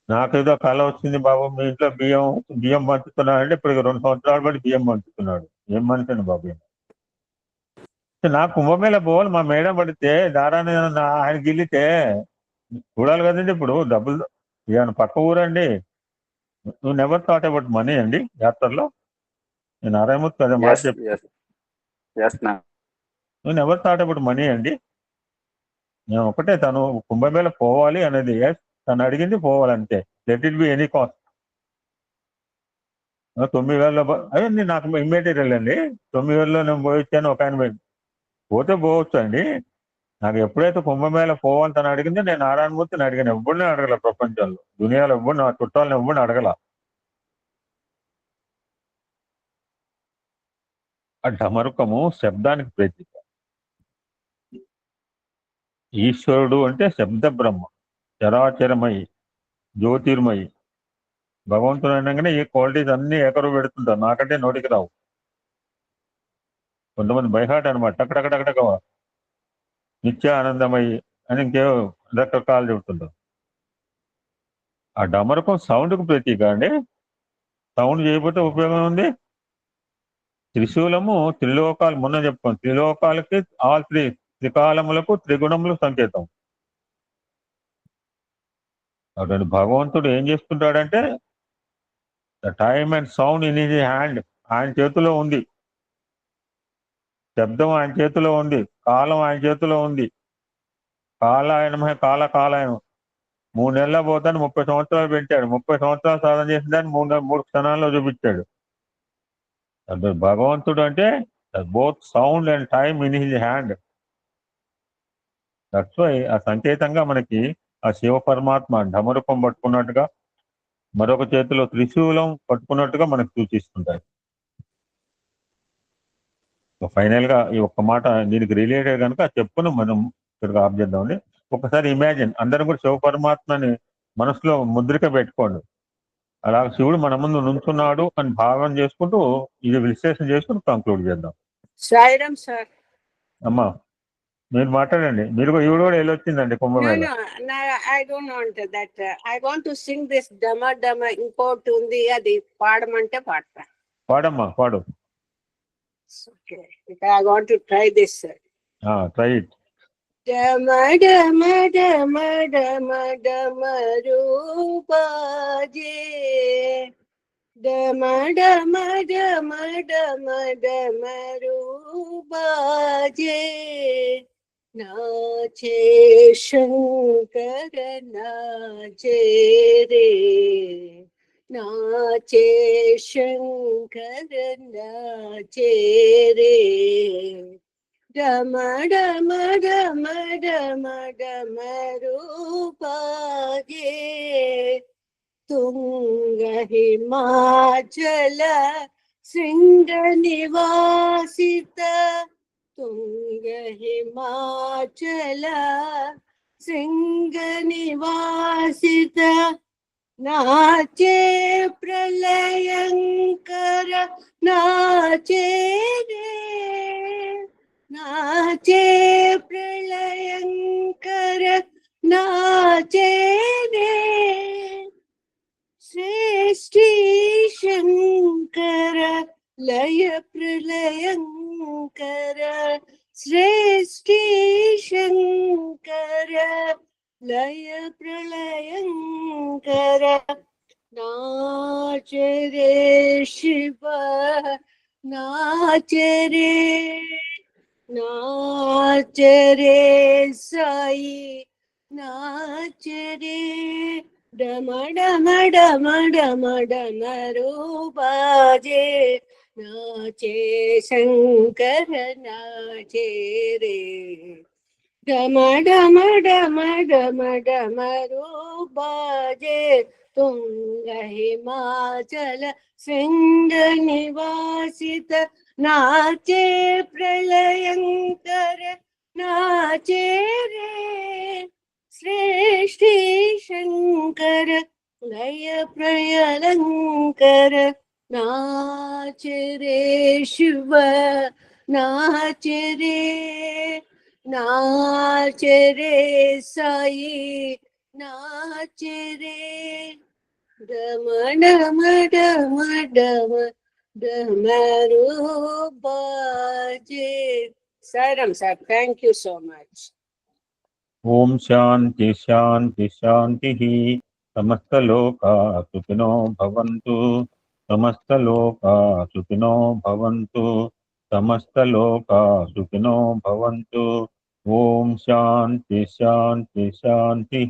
B: నాకేదో కళ వచ్చింది బాబు, మీ ఇంట్లో బియ్యం పంచుతున్నాడంటే ఇప్పుడు 2 సంవత్సరాల బట్టి బియ్యం పంచుతున్నాడు. ఏం మనిషండి బాబు? నాకు కుంభమేళ పోవాలి, మా మేడం పడితే దారాన్ని ఆయన గిల్లితే చూడాలి కదండి. ఇప్పుడు డబ్బులు ఏమైనా పక్క ఊరండి. నువ్వు నెవర్ థాట్ అబౌట్ మనీ అండి యాత్రలో? నేను నారాయణమూర్తి అదే మాట చెప్పి, నువ్వు నెవర్ థాట్ అబౌట్ మనీ అండి. నేను ఒకటే, తను కుంభమేళ పోవాలి అనేది, తను అడిగింది పోవాలంటే, let it be any cost. 9,000 అదే నాకు ఇమ్మీడియట్ అండి. 9,000లో నేను పోయొచ్చాను. ఒక ఆయన పోతే పోవచ్చు అండి. నాకు ఎప్పుడైతే కుంభమేళ పోవాలి తను అడిగింది, నేను నారాయణమూర్తిని అడిగాను. ఎవరిని అడగల, ప్రపంచంలో దునియాలో ఎవరిని, నా చుట్టాలను ఎవరిని అడగల. ఆ ఢమరుకము శబ్దానికి ప్రతీక. ఈశ్వరుడు అంటే శబ్ద బ్రహ్మ, చరాచరమయి, జ్యోతిర్మయి. భగవంతుడు అనగానే ఈ క్వాలిటీస్ అన్ని ఎకరు పెడుతుంటారు, నాకంటే నోటికి రావు. కొంతమంది బైహాట్ అనమాట, అక్కడక్కడక్కడ నిత్య ఆనందమయ్యి అని ఇంకేవో రకరకాలు చెబుతుంటారు. ఆ డమరుకం సౌండ్కు ప్రతీక అండి. సౌండ్ చేయకపోతే ఉపయోగం ఉంది. త్రిశూలము త్రిలోకాలు, మొన్న చెప్పుకోండి, త్రిలోకాలకి త్రికాలములకు త్రిగుణములకు సంకేతం. అటువంటి భగవంతుడు ఏం చేస్తుంటాడంటే, the time and sound in his hand, ఆయన చేతిలో ఉంది. శబ్దం ఆయన చేతిలో ఉంది, కాలం ఆయన చేతిలో ఉంది. కాలాయనమే కాలాయనం. 3 నెలల్లో పోతాను 30 సంవత్సరాలు పెట్టాడు. 30 సంవత్సరాలు సాధన చేసిన దాన్ని 3 క్షణాల్లో చూపించాడు. అది భగవంతుడు అంటే both sound and time in his hand. That's why ఆ సంకేతంగా మనకి ఆ శివ పరమాత్మ ఢమరూపం పట్టుకున్నట్టుగా, మరొక చేతిలో త్రిశూలం పట్టుకున్నట్టుగా మనకు సూచిస్తుంటాయి. ఫైనల్ గా ఈ ఒక్క మాట దీనికి రిలేటెడ్ కనుక చెప్పును మనం ఇక్కడ ఆఫ్ చేద్దామండి. ఒకసారి ఇమాజిన్, అందరం కూడా శివ పరమాత్మని మనసులో ముద్రిక పెట్టుకోండి. అలా శివుడు మన ముందు నుంచున్నాడు అని భావన చేసుకుంటూ ఇది విశ్లేషణ చేసుకుని కంక్లూడ్ చేద్దాం.
J: సాయిరామ్ సార్.
B: అమ్మా మీరు మాట్లాడండి. మీరు ఈవిడ కూడా వెళ్ళొచ్చిందండి Kumbh Mela.
J: I don't want that. I want to sing this డమ డమ. ఇంకోటి ఉంది, అది పాడమంటే పాడతా.
B: పాడమ్మా, పాడు.
J: Okay, I want to try this.
B: Try it.
J: డమ డమ డమ డమ డమ రూపాజే, డమ డమ డమ డమ డమ రూపాజే, నాచే శంకర నాచే రే, నాచే శంకర నాచే రే, డమ డమ డమ డమ డమ రూపాగే, తుంగ హిమాచల శృంగ నివాసిత, తుంగ హిమాచల శృంగ నివాసిత, నాచే ప్రళయంకర నాచే రే, నాచే ప్రళయంకర నాచే రే, శ్రేష్ఠీ శంకర లయ ప్రళయంకర, శ్రేష్ఠీ శంకర లయ ప్రళయంకర, నాచరే శివ నాచరే, నాచరే సాయి నాచరే, డమ డమ డమ డమ డమ రూపాజే, నాచే శంకర నాచే రే, డమ డమ డమ డమ డమ రూపాజే, తుంగ హిమాచల శృంగ నివాసిత, నాచే ప్రళయంకర నాచే రే, శ్రేష్ఠీ శంకర లయ ప్రళయంకర, నాచరే శివ నాచరే, నాచరే సాయి నాచరే, డమ డమ డమ డమ డమ రూపాజే. Sairam sir, thank you so much.
B: ఓం శాంతి శాంతి శాంతి. సమస్త లోకా సుఖినో భవంతు, సమస్త లోకా సుఖినో భవంతు, సమస్త లోకా సుఖినో భవంతు. ఓం శాంతి శాంతి శాంతి.